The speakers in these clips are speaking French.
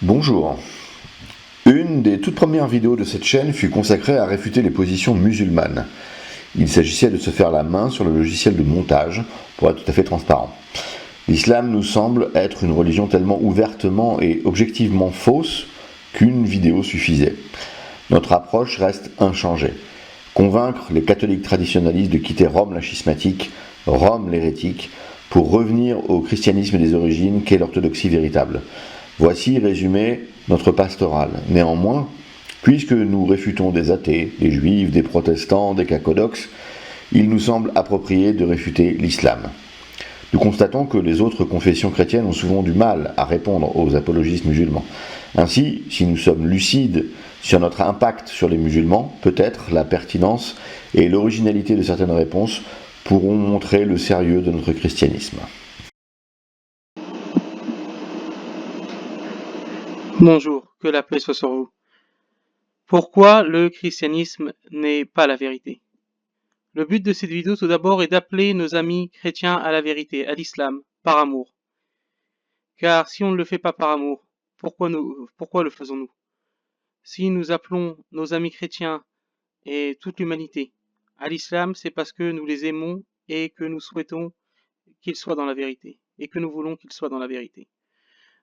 Bonjour. Une des toutes premières vidéos de cette chaîne fut consacrée à réfuter les positions musulmanes. Il s'agissait de se faire la main sur le logiciel de montage, pour être tout à fait transparent. L'islam nous semble être une religion tellement ouvertement et objectivement fausse qu'une vidéo suffisait. Notre approche reste inchangée. Convaincre les catholiques traditionnalistes de quitter Rome la schismatique, Rome l'hérétique, pour revenir au christianisme des origines qu'est l'orthodoxie véritable. Voici résumé notre pastorale. Néanmoins, puisque nous réfutons des athées, des juifs, des protestants, des cacodoxes, il nous semble approprié de réfuter l'islam. Nous constatons que les autres confessions chrétiennes ont souvent du mal à répondre aux apologistes musulmans. Ainsi, si nous sommes lucides sur notre impact sur les musulmans, peut-être la pertinence et l'originalité de certaines réponses pourront montrer le sérieux de notre christianisme. Bonjour, que la paix soit sur vous. Pourquoi le christianisme n'est pas la vérité? Le but de cette vidéo tout d'abord est d'appeler nos amis chrétiens à la vérité, à l'islam, par amour. Car si on ne le fait pas par amour, pourquoi le faisons-nous? Si nous appelons nos amis chrétiens et toute l'humanité à l'islam, c'est parce que nous les aimons et que nous souhaitons qu'ils soient dans la vérité, et que nous voulons qu'ils soient dans la vérité.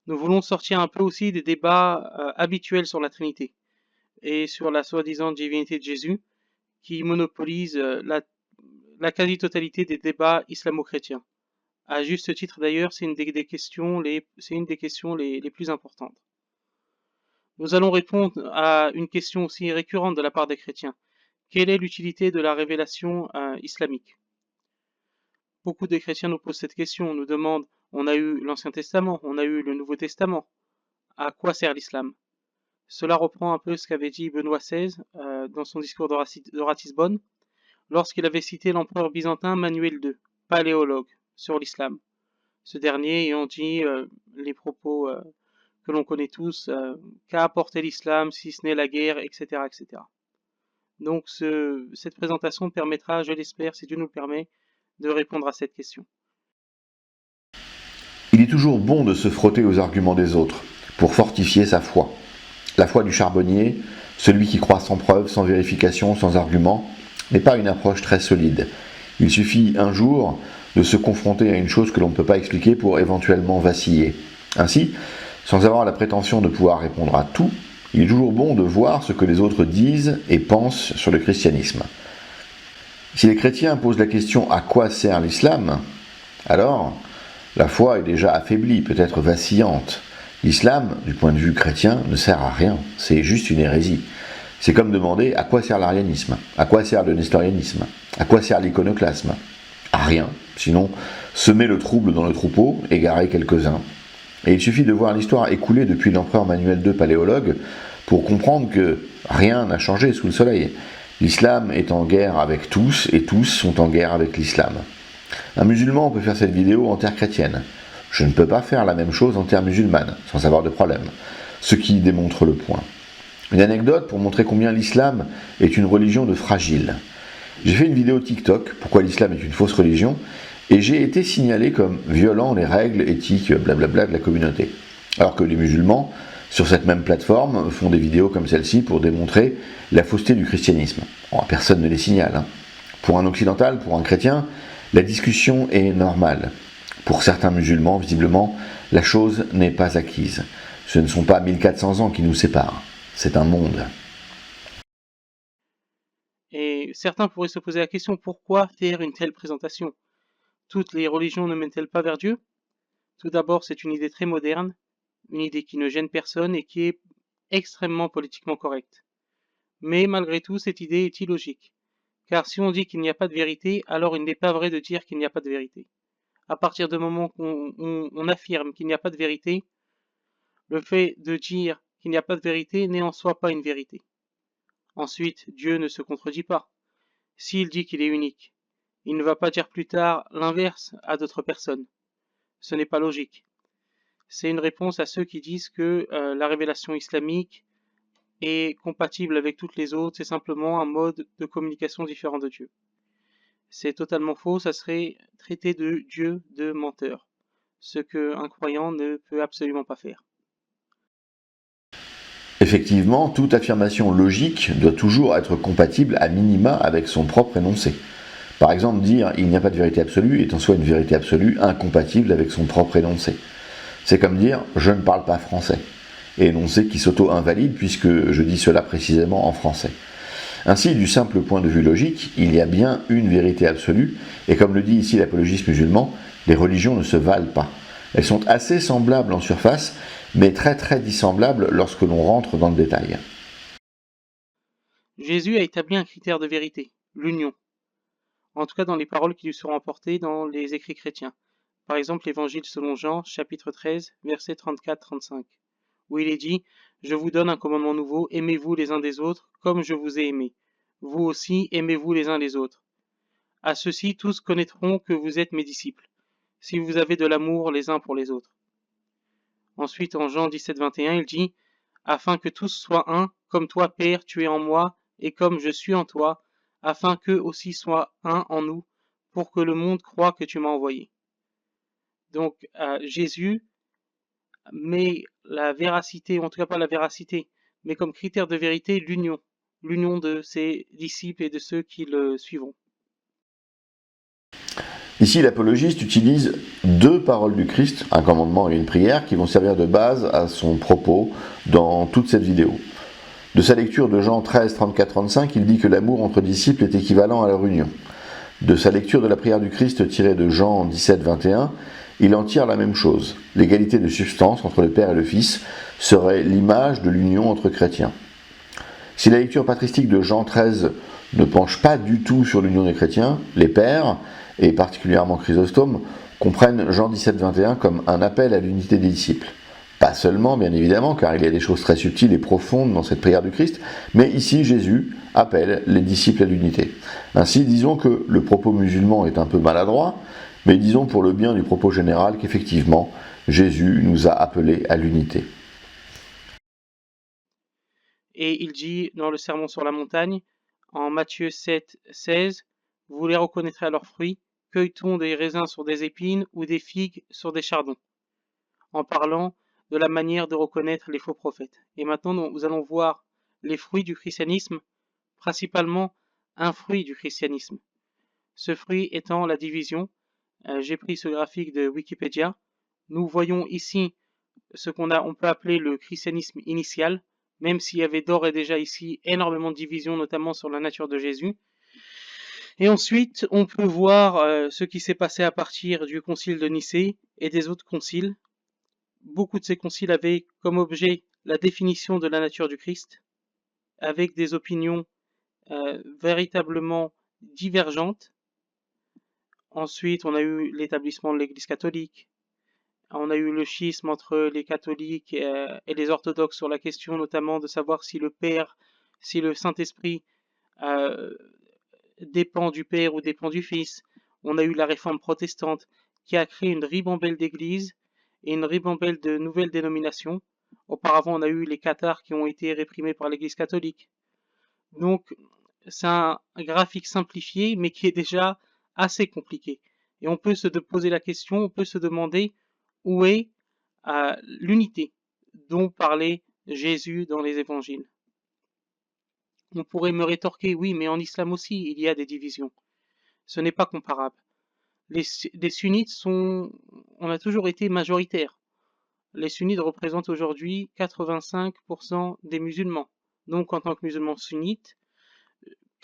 Nous voulons sortir un peu aussi des débats habituels sur la Trinité et sur la soi-disant divinité de Jésus, qui monopolise la quasi-totalité des débats islamo-chrétiens. À juste titre d'ailleurs, c'est une des questions les plus importantes. Nous allons répondre à une question aussi récurrente de la part des chrétiens. Quelle est l'utilité de la révélation islamique? Beaucoup de chrétiens nous posent cette question, nous demandent, on a eu l'Ancien Testament, on a eu le Nouveau Testament, à quoi sert l'islam? Cela reprend un peu ce qu'avait dit Benoît XVI dans son discours de Ratisbonne, lorsqu'il avait cité l'empereur byzantin Manuel II, paléologue, sur l'islam. Ce dernier ayant dit les propos que l'on connaît tous, qu'a apporté l'islam si ce n'est la guerre, etc. etc. Donc cette présentation permettra, je l'espère, si Dieu nous le permet, de répondre à cette question. Il est toujours bon de se frotter aux arguments des autres pour fortifier sa foi. La foi du charbonnier, celui qui croit sans preuve, sans vérification, sans argument, n'est pas une approche très solide. Il suffit un jour de se confronter à une chose que l'on ne peut pas expliquer pour éventuellement vaciller. Ainsi, sans avoir la prétention de pouvoir répondre à tout, il est toujours bon de voir ce que les autres disent et pensent sur le christianisme. Si les chrétiens posent la question à quoi sert l'islam, alors la foi est déjà affaiblie, peut-être vacillante. L'islam, du point de vue chrétien, ne sert à rien, c'est juste une hérésie. C'est comme demander à quoi sert l'arianisme, à quoi sert le nestorianisme, à quoi sert l'iconoclasme. À rien, sinon semer le trouble dans le troupeau, égarer quelques-uns. Et il suffit de voir l'histoire écoulée depuis l'empereur Manuel II paléologue pour comprendre que rien n'a changé sous le soleil. L'islam est en guerre avec tous et tous sont en guerre avec l'islam. Un musulman peut faire cette vidéo en terre chrétienne. Je ne peux pas faire la même chose en terre musulmane, sans avoir de problème. Ce qui démontre le point. Une anecdote pour montrer combien l'islam est une religion de fragiles. J'ai fait une vidéo TikTok, pourquoi l'islam est une fausse religion, et j'ai été signalé comme violant les règles éthiques blablabla de la communauté. Alors que les musulmans, sur cette même plateforme, font des vidéos comme celle-ci pour démontrer la fausseté du christianisme. Bon, personne ne les signale. Hein. Pour un occidental, pour un chrétien, la discussion est normale. Pour certains musulmans, visiblement, la chose n'est pas acquise. Ce ne sont pas 1400 ans qui nous séparent. C'est un monde. Et certains pourraient se poser la question, pourquoi faire une telle présentation? Toutes les religions ne mènent-elles pas vers Dieu? Tout d'abord, c'est une idée très moderne, une idée qui ne gêne personne et qui est extrêmement politiquement correcte. Mais malgré tout, cette idée est illogique. Car si on dit qu'il n'y a pas de vérité, alors il n'est pas vrai de dire qu'il n'y a pas de vérité. À partir du moment qu'on affirme qu'il n'y a pas de vérité, le fait de dire qu'il n'y a pas de vérité n'est en soi pas une vérité. Ensuite, Dieu ne se contredit pas. S'il dit qu'il est unique, il ne va pas dire plus tard l'inverse à d'autres personnes. Ce n'est pas logique. C'est une réponse à ceux qui disent que la révélation islamique est compatible avec toutes les autres, c'est simplement un mode de communication différent de Dieu. C'est totalement faux, ça serait traiter de Dieu de menteur, ce qu'un croyant ne peut absolument pas faire. Effectivement, toute affirmation logique doit toujours être compatible à minima avec son propre énoncé. Par exemple, dire « il n'y a pas de vérité absolue » est en soi une vérité absolue incompatible avec son propre énoncé. C'est comme dire « je ne parle pas français » et énoncé qui s'auto-invalide puisque je dis cela précisément en français. Ainsi, du simple point de vue logique, il y a bien une vérité absolue, et comme le dit ici l'apologiste musulman, les religions ne se valent pas. Elles sont assez semblables en surface, mais très très dissemblables lorsque l'on rentre dans le détail. Jésus a établi un critère de vérité, l'union. En tout cas dans les paroles qui lui seront apportées dans les écrits chrétiens. Par exemple, l'évangile selon Jean, chapitre 13, versets 34-35, où il est dit « Je vous donne un commandement nouveau, aimez-vous les uns des autres, comme je vous ai aimés. Vous aussi, aimez-vous les uns les autres. À ceux-ci, tous connaîtront que vous êtes mes disciples, si vous avez de l'amour les uns pour les autres. » Ensuite, en Jean 17, 21, il dit « Afin que tous soient un, comme toi, Père, tu es en moi, et comme je suis en toi, afin qu'eux aussi soient un en nous, pour que le monde croie que tu m'as envoyé. » Donc, Jésus met la véracité, ou en tout cas pas la véracité, mais comme critère de vérité, l'union de ses disciples et de ceux qui le suivront. Ici, l'apologiste utilise deux paroles du Christ, un commandement et une prière, qui vont servir de base à son propos dans toute cette vidéo. De sa lecture de Jean 13, 34-35, il dit que l'amour entre disciples est équivalent à leur union. De sa lecture de la prière du Christ tirée de Jean 17, 21, il en tire la même chose. L'égalité de substance entre le Père et le Fils serait l'image de l'union entre chrétiens. Si la lecture patristique de Jean 13 ne penche pas du tout sur l'union des chrétiens, les pères, et particulièrement Chrysostome, comprennent Jean 17, 21 comme un appel à l'unité des disciples. Pas seulement, bien évidemment, car il y a des choses très subtiles et profondes dans cette prière du Christ, mais ici Jésus appelle les disciples à l'unité. Ainsi, disons que le propos musulman est un peu maladroit, mais disons pour le bien du propos général qu'effectivement, Jésus nous a appelés à l'unité. Et il dit dans le Sermon sur la montagne, en Matthieu 7, 16, « Vous les reconnaîtrez à leurs fruits, cueille-t-on des raisins sur des épines ou des figues sur des chardons ?» En parlant de la manière de reconnaître les faux prophètes. Et maintenant, nous allons voir les fruits du christianisme, principalement un fruit du christianisme. Ce fruit étant la division. J'ai pris ce graphique de Wikipédia. Nous voyons ici ce on peut appeler le christianisme initial, même s'il y avait d'ores et déjà ici énormément de divisions, notamment sur la nature de Jésus. Et ensuite, on peut voir ce qui s'est passé à partir du concile de Nicée et des autres conciles. Beaucoup de ces conciles avaient comme objet la définition de la nature du Christ, avec des opinions véritablement divergentes. Ensuite, on a eu l'établissement de l'Église catholique. On a eu le schisme entre les catholiques et les orthodoxes sur la question notamment de savoir si le Saint-Esprit dépend du Père ou dépend du Fils. On a eu la réforme protestante qui a créé une ribambelle d'églises et une ribambelle de nouvelles dénominations. Auparavant, on a eu les cathares qui ont été réprimés par l'Église catholique. Donc, c'est un graphique simplifié, mais qui est déjà assez compliqué. Et on peut se poser la question, on peut se demander où est l'unité dont parlait Jésus dans les évangiles. On pourrait me rétorquer, oui, mais en islam aussi, il y a des divisions. Ce n'est pas comparable. Les sunnites on a toujours été majoritaires. Les sunnites représentent aujourd'hui 85% des musulmans. Donc, en tant que musulmans sunnites,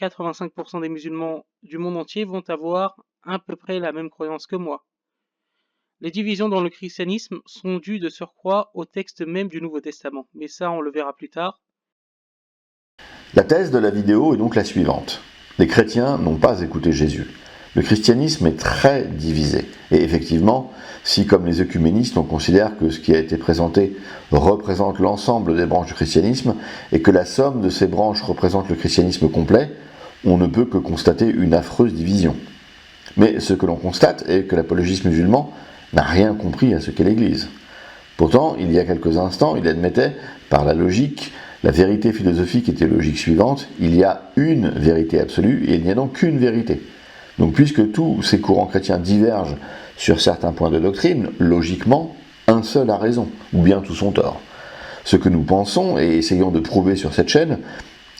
85% des musulmans du monde entier vont avoir à peu près la même croyance que moi. Les divisions dans le christianisme sont dues de surcroît au texte même du Nouveau Testament, mais ça on le verra plus tard. La thèse de la vidéo est donc la suivante. Les chrétiens n'ont pas écouté Jésus. Le christianisme est très divisé. Et effectivement, si comme les œcuménistes on considère que ce qui a été présenté représente l'ensemble des branches du christianisme et que la somme de ces branches représente le christianisme complet, on ne peut que constater une affreuse division. Mais ce que l'on constate est que l'apologiste musulman n'a rien compris à ce qu'est l'Église. Pourtant, il y a quelques instants, il admettait, par la logique, la vérité philosophique et théologique suivante, il y a une vérité absolue et il n'y a donc qu'une vérité. Donc puisque tous ces courants chrétiens divergent sur certains points de doctrine, logiquement, un seul a raison, ou bien tous ont tort. Ce que nous pensons et essayons de prouver sur cette chaîne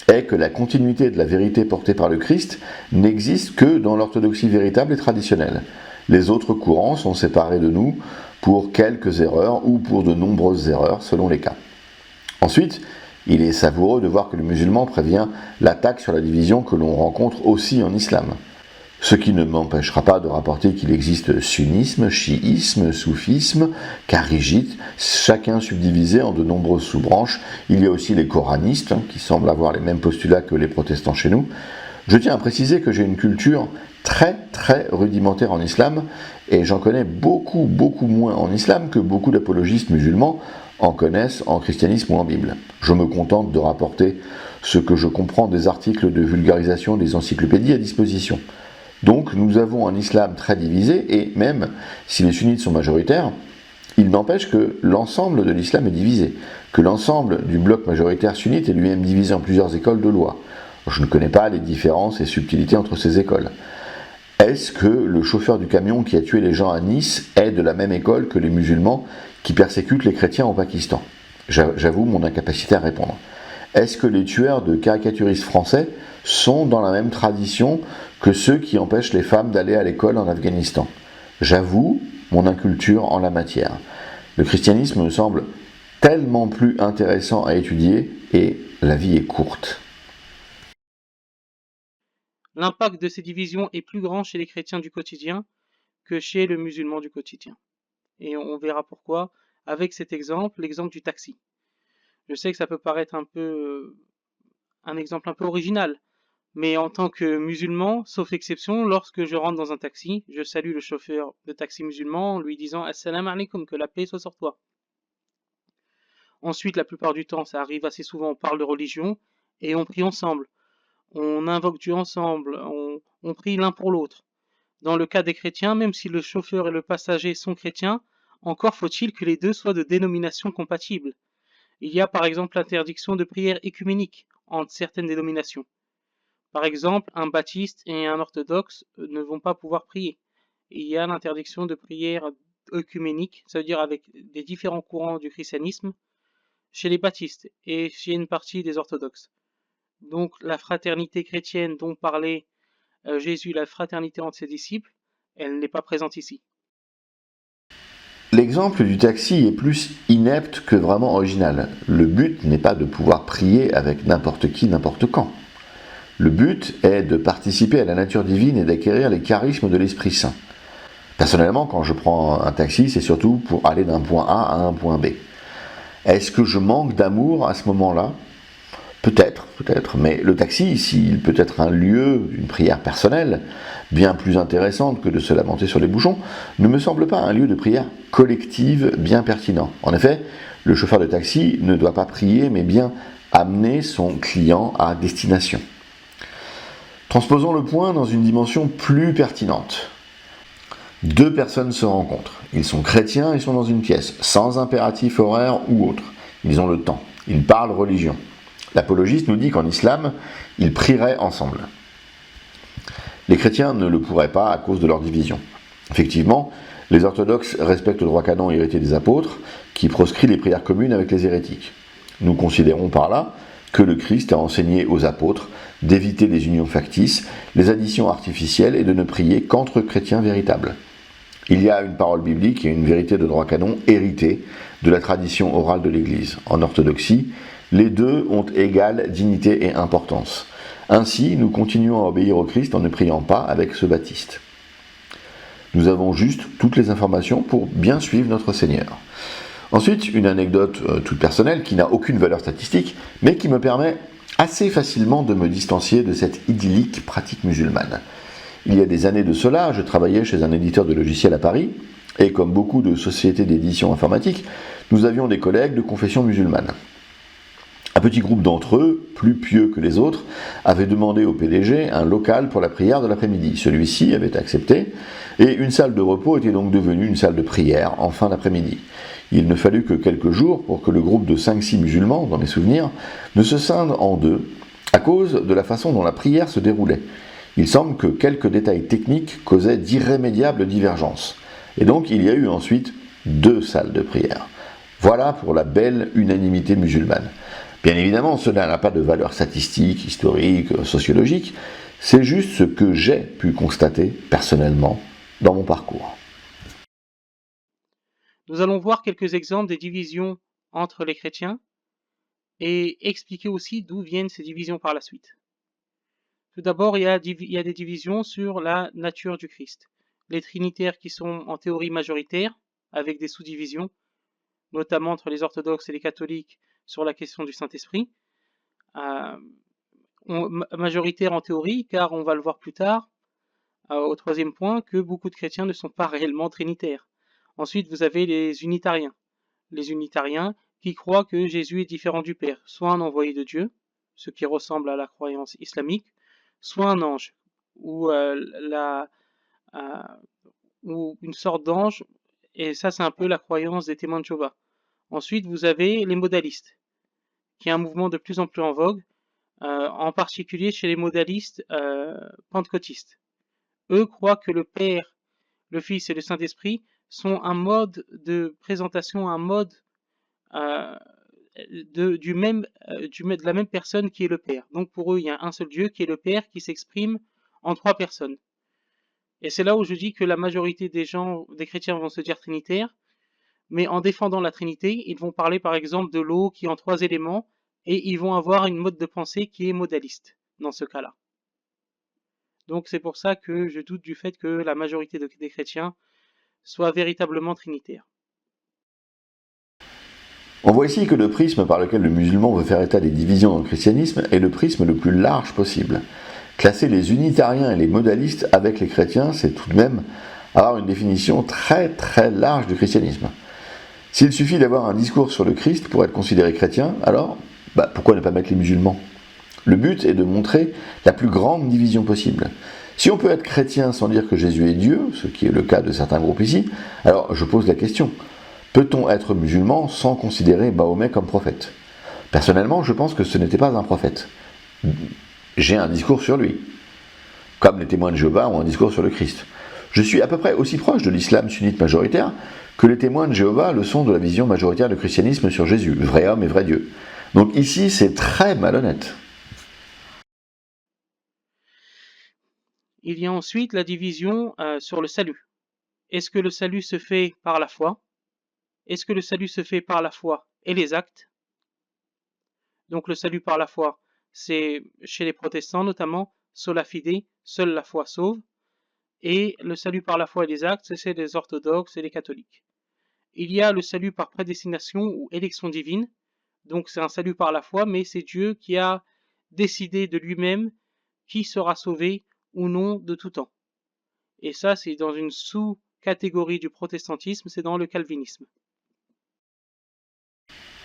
est que la continuité de la vérité portée par le Christ n'existe que dans l'orthodoxie véritable et traditionnelle. Les autres courants sont séparés de nous pour quelques erreurs ou pour de nombreuses erreurs selon les cas. Ensuite, il est savoureux de voir que le musulman prévient l'attaque sur la division que l'on rencontre aussi en islam. Ce qui ne m'empêchera pas de rapporter qu'il existe sunnisme, chiisme, soufisme, kharijite, chacun subdivisé en de nombreuses sous-branches. Il y a aussi les coranistes, qui semblent avoir les mêmes postulats que les protestants chez nous. Je tiens à préciser que j'ai une culture très rudimentaire en islam, et j'en connais beaucoup moins en islam que beaucoup d'apologistes musulmans en connaissent en christianisme ou en Bible. Je me contente de rapporter ce que je comprends des articles de vulgarisation des encyclopédies à disposition. Donc nous avons un islam très divisé, et même si les sunnites sont majoritaires, il n'empêche que l'ensemble de l'islam est divisé, que l'ensemble du bloc majoritaire sunnite est lui-même divisé en plusieurs écoles de loi. Je ne connais pas les différences et subtilités entre ces écoles. Est-ce que le chauffeur du camion qui a tué les gens à Nice est de la même école que les musulmans qui persécutent les chrétiens au Pakistan? J'avoue mon incapacité à répondre. Est-ce que les tueurs de caricaturistes français sont dans la même tradition que ceux qui empêchent les femmes d'aller à l'école en Afghanistan? J'avoue mon inculture en la matière. Le christianisme me semble tellement plus intéressant à étudier et la vie est courte. L'impact de ces divisions est plus grand chez les chrétiens du quotidien que chez le musulman du quotidien. Et on verra pourquoi avec cet exemple, l'exemple du taxi. Je sais que ça peut paraître un exemple un peu original, mais en tant que musulman, sauf exception, lorsque je rentre dans un taxi, je salue le chauffeur de taxi musulman en lui disant « Assalamu alaikum, que la paix soit sur toi ». Ensuite, la plupart du temps, ça arrive assez souvent, on parle de religion et on prie ensemble. On invoque Dieu ensemble, on prie l'un pour l'autre. Dans le cas des chrétiens, même si le chauffeur et le passager sont chrétiens, encore faut-il que les deux soient de dénomination compatible. Il y a par exemple l'interdiction de prière écuménique entre certaines dénominations. Par exemple, un baptiste et un orthodoxe ne vont pas pouvoir prier. Il y a l'interdiction de prière œcuménique, ça veut dire avec des différents courants du christianisme, chez les baptistes et chez une partie des orthodoxes. Donc la fraternité chrétienne dont parlait Jésus, la fraternité entre ses disciples, elle n'est pas présente ici. L'exemple du taxi est plus inepte que vraiment original. Le but n'est pas de pouvoir prier avec n'importe qui, n'importe quand. Le but est de participer à la nature divine et d'acquérir les charismes de l'Esprit Saint. Personnellement, quand je prends un taxi, c'est surtout pour aller d'un point A à un point B. Est-ce que je manque d'amour à ce moment-là ? Peut-être, mais le taxi, ici, il peut être un lieu d'une prière personnelle, bien plus intéressante que de se lamenter sur les bouchons, ne me semble pas un lieu de prière collective bien pertinent. En effet, le chauffeur de taxi ne doit pas prier, mais bien amener son client à destination. Transposons le point dans une dimension plus pertinente. Deux personnes se rencontrent. Ils sont chrétiens et sont dans une pièce, sans impératif horaire ou autre. Ils ont le temps. Ils parlent religion. L'apologiste nous dit qu'en islam, ils prieraient ensemble. Les chrétiens ne le pourraient pas à cause de leur division. Effectivement, les orthodoxes respectent le droit canon hérité des apôtres, qui proscrit les prières communes avec les hérétiques. Nous considérons par là que le Christ a enseigné aux apôtres d'éviter les unions factices, les additions artificielles et de ne prier qu'entre chrétiens véritables. Il y a une parole biblique et une vérité de droit canon héritée de la tradition orale de l'Église. En orthodoxie, les deux ont égale dignité et importance. Ainsi, nous continuons à obéir au Christ en ne priant pas avec ce baptiste. Nous avons juste toutes les informations pour bien suivre notre Seigneur. Ensuite, une anecdote toute personnelle qui n'a aucune valeur statistique, mais qui me permet assez facilement de me distancier de cette idyllique pratique musulmane. Il y a des années de cela, je travaillais chez un éditeur de logiciels à Paris, et comme beaucoup de sociétés d'édition informatique, nous avions des collègues de confession musulmane. Un petit groupe d'entre eux, plus pieux que les autres, avait demandé au PDG un local pour la prière de l'après-midi. Celui-ci avait accepté, et une salle de repos était donc devenue une salle de prière en fin d'après-midi. Il ne fallut que quelques jours pour que le groupe de 5-6 musulmans, dans mes souvenirs, ne se scinde en deux, à cause de la façon dont la prière se déroulait. Il semble que quelques détails techniques causaient d'irrémédiables divergences. Et donc il y a eu ensuite 2 salles de prière. Voilà pour la belle unanimité musulmane. Bien évidemment, cela n'a pas de valeur statistique, historique, sociologique, c'est juste ce que j'ai pu constater personnellement dans mon parcours. Nous allons voir quelques exemples des divisions entre les chrétiens et expliquer aussi d'où viennent ces divisions par la suite. Tout d'abord, il y a des divisions sur la nature du Christ. Les trinitaires qui sont en théorie majoritaires, avec des sous-divisions, notamment entre les orthodoxes et les catholiques sur la question du Saint-Esprit. Euh, majoritaire en théorie, car on va le voir plus tard, au troisième point, que beaucoup de chrétiens ne sont pas réellement trinitaires. Ensuite, vous avez les unitariens. Les unitariens qui croient que Jésus est différent du Père, soit un envoyé de Dieu, ce qui ressemble à la croyance islamique, soit un ange, ou, ou une sorte d'ange, et ça c'est un peu la croyance des témoins de Jéhovah. Ensuite, vous avez les modalistes, qui est un mouvement de plus en plus en vogue, en particulier chez les modalistes pentecôtistes. Eux croient que le Père, le Fils et le Saint-Esprit sont un mode de présentation, un mode euh, de la même personne qui est le Père. Donc pour eux, il y a un seul Dieu qui est le Père qui s'exprime en trois personnes. Et c'est là où je dis que la majorité des gens, des chrétiens vont se dire trinitaires, mais en défendant la Trinité, ils vont parler par exemple de l'eau qui est en trois éléments, et ils vont avoir une mode de pensée qui est modaliste dans ce cas-là. Donc c'est pour ça que je doute du fait que la majorité des chrétiens soient véritablement trinitaires. On voit ici que le prisme par lequel le musulman veut faire état des divisions dans le christianisme est le prisme le plus large possible. Classer les unitariens et les modalistes avec les chrétiens, c'est tout de même avoir une définition très très large du christianisme. S'il suffit d'avoir un discours sur le Christ pour être considéré chrétien, alors pourquoi ne pas mettre les musulmans? Le but est de montrer la plus grande division possible. Si on peut être chrétien sans dire que Jésus est Dieu, ce qui est le cas de certains groupes ici, alors je pose la question. Peut-on être musulman sans considérer Mahomet comme prophète? Personnellement, je pense que ce n'était pas un prophète. J'ai un discours sur lui, comme les témoins de Jéhovah ont un discours sur le Christ. Je suis à peu près aussi proche de l'islam sunnite majoritaire que les témoins de Jéhovah le sont de la vision majoritaire du christianisme sur Jésus, vrai homme et vrai Dieu. Donc ici, c'est très malhonnête. Il y a ensuite la division sur le salut. Est-ce que le salut se fait par la foi? Est-ce que le salut se fait par la foi et les actes? Donc le salut par la foi, c'est chez les protestants notamment, sola fide, seule la foi sauve. Et le salut par la foi et les actes, c'est les orthodoxes et les catholiques. Il y a le salut par prédestination ou élection divine. Donc c'est un salut par la foi, mais c'est Dieu qui a décidé de lui-même qui sera sauvé ou non de tout temps. Et ça, c'est dans une sous-catégorie du protestantisme, c'est dans le calvinisme.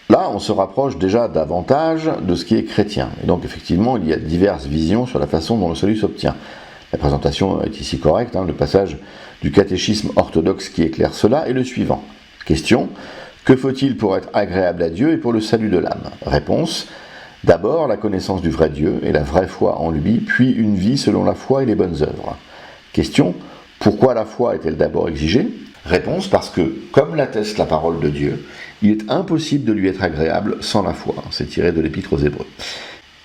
Là, on se rapproche déjà davantage de ce qui est chrétien. Et donc, effectivement, il y a diverses visions sur la façon dont le salut s'obtient. La présentation est ici correcte. Le passage du catéchisme orthodoxe qui éclaire cela est le suivant. Question. Que faut-il pour être agréable à Dieu et pour le salut de l'âme? Réponse. D'abord, la connaissance du vrai Dieu et la vraie foi en lui, puis une vie selon la foi et les bonnes œuvres. Question. Pourquoi la foi est-elle d'abord exigée? Réponse, parce que, comme l'atteste la parole de Dieu, il est impossible de lui être agréable sans la foi. C'est tiré de l'Épître aux Hébreux.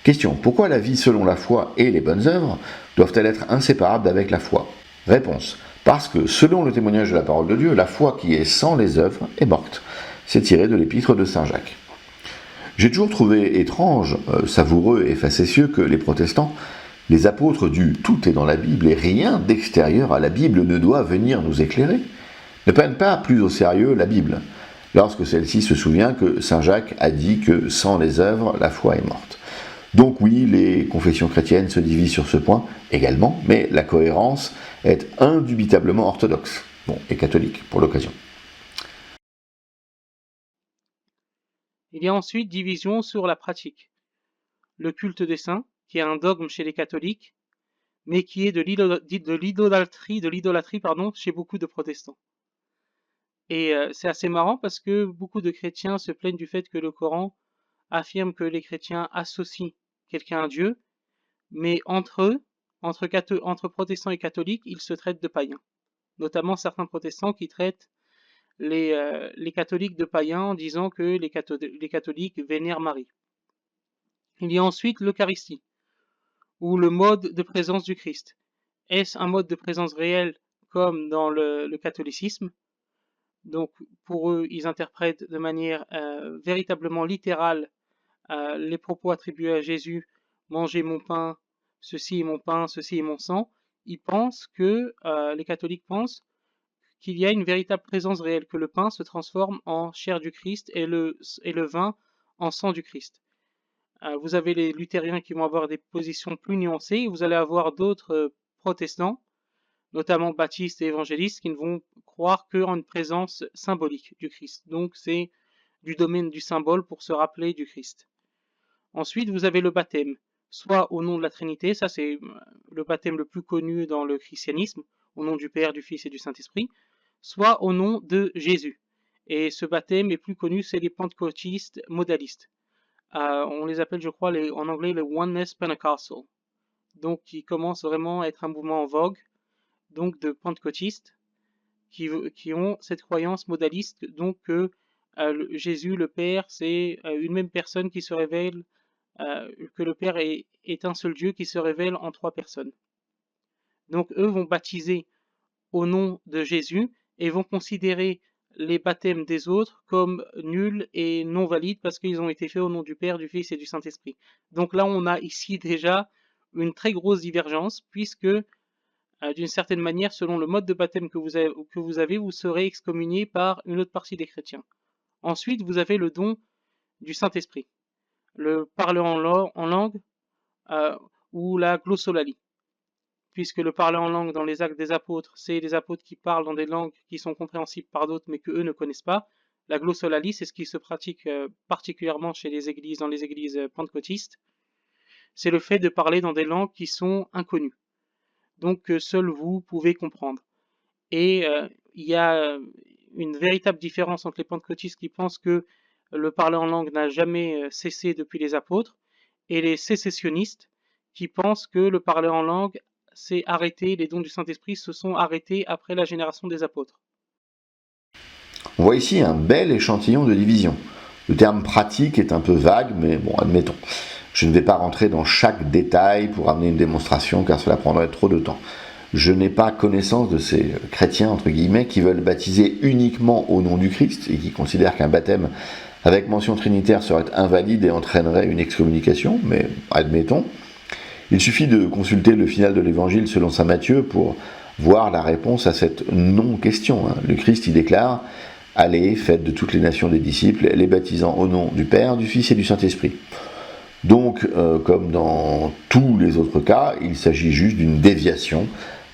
Question, pourquoi la vie selon la foi et les bonnes œuvres doivent-elles être inséparables avec la foi? Réponse, parce que, selon le témoignage de la parole de Dieu, la foi qui est sans les œuvres est morte. C'est tiré de l'Épître de Saint Jacques. J'ai toujours trouvé étrange, savoureux et facétieux que les protestants, les apôtres du « tout est dans la Bible » et rien d'extérieur à la Bible ne doit venir nous éclairer, ne prennent pas plus au sérieux la Bible, lorsque celle-ci se souvient que Saint Jacques a dit que sans les œuvres, la foi est morte. Donc oui, les confessions chrétiennes se divisent sur ce point également, mais la cohérence est indubitablement orthodoxe, et catholique pour l'occasion. Il y a ensuite division sur la pratique. Le culte des saints, qui est un dogme chez les catholiques, mais qui est de l'idolâtrie chez beaucoup de protestants. Et c'est assez marrant parce que beaucoup de chrétiens se plaignent du fait que le Coran affirme que les chrétiens associent quelqu'un à Dieu, mais entre eux, entre protestants et catholiques, ils se traitent de païens. Notamment certains protestants qui traitent les catholiques de païens en disant que les catholiques vénèrent Marie. Il y a ensuite l'Eucharistie, ou le mode de présence du Christ. Est-ce un mode de présence réel comme dans le catholicisme? Donc pour eux, ils interprètent de manière véritablement littérale les propos attribués à Jésus, mangez mon pain, ceci est mon pain, ceci est mon sang. Ils pensent que, les catholiques pensent qu'il y a une véritable présence réelle, que le pain se transforme en chair du Christ et le vin en sang du Christ. Vous avez les luthériens qui vont avoir des positions plus nuancées, vous allez avoir d'autres protestants, notamment baptistes et évangélistes, qui ne vont croire qu'en une présence symbolique du Christ. Donc c'est du domaine du symbole pour se rappeler du Christ. Ensuite, vous avez le baptême, soit au nom de la Trinité, ça c'est le baptême le plus connu dans le christianisme, au nom du Père, du Fils et du Saint-Esprit, soit au nom de Jésus. Et ce baptême est plus connu, c'est les pentecôtistes modalistes. On les appelle, je crois, en anglais, les Oneness Pentecostal. Donc, qui commence vraiment à être un mouvement en vogue, donc de pentecôtistes, qui ont cette croyance modaliste, donc que Jésus, le Père, c'est une même personne qui se révèle, que le Père est un seul Dieu qui se révèle en trois personnes. Donc, eux vont baptiser au nom de Jésus et vont considérer les baptêmes des autres comme nuls et non valides parce qu'ils ont été faits au nom du Père, du Fils et du Saint-Esprit. Donc là, on a ici déjà une très grosse divergence puisque, d'une certaine manière, selon le mode de baptême que vous avez, vous serez excommunié par une autre partie des chrétiens. Ensuite, vous avez le don du Saint-Esprit, le parler en langue ou la glossolalie. Puisque le parler en langue dans les actes des apôtres, c'est les apôtres qui parlent dans des langues qui sont compréhensibles par d'autres mais qu'eux ne connaissent pas. La glossolalie, c'est ce qui se pratique particulièrement chez les églises, dans les églises pentecôtistes. C'est le fait de parler dans des langues qui sont inconnues, donc que seuls vous pouvez comprendre. Et il y a une véritable différence entre les pentecôtistes qui pensent que le parler en langue n'a jamais cessé depuis les apôtres et les sécessionnistes qui pensent que le parler en langue s'est arrêté, les dons du Saint-Esprit se sont arrêtés après la génération des apôtres. On voit ici un bel échantillon de division. Le terme pratique est un peu vague, mais bon, admettons. Je ne vais pas rentrer dans chaque détail pour amener une démonstration, car cela prendrait trop de temps. Je n'ai pas connaissance de ces chrétiens, entre guillemets, qui veulent baptiser uniquement au nom du Christ et qui considèrent qu'un baptême avec mention trinitaire serait invalide et entraînerait une excommunication, mais admettons. Il suffit de consulter le final de l'évangile selon saint Matthieu pour voir la réponse à cette non-question. Le Christ y déclare « Allez, faites de toutes les nations des disciples, les baptisant au nom du Père, du Fils et du Saint-Esprit ». Donc, comme dans tous les autres cas, il s'agit juste d'une déviation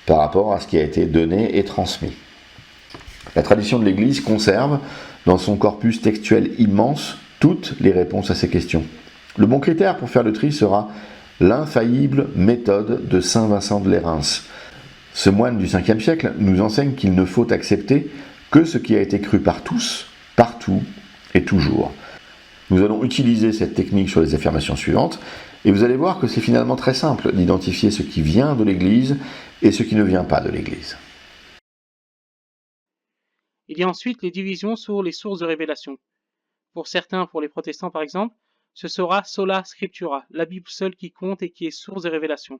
par rapport à ce qui a été donné et transmis. La tradition de l'Église conserve, dans son corpus textuel immense, toutes les réponses à ces questions. Le bon critère pour faire le tri sera l'infaillible méthode de saint Vincent de Lérins. Ce moine du 5e siècle nous enseigne qu'il ne faut accepter que ce qui a été cru par tous, partout et toujours. Nous allons utiliser cette technique sur les affirmations suivantes, et vous allez voir que c'est finalement très simple d'identifier ce qui vient de l'Église et ce qui ne vient pas de l'Église. Il y a ensuite les divisions sur les sources de révélation. Pour certains, pour les protestants par exemple, ce sera sola scriptura, la Bible seule qui compte et qui est source de révélation.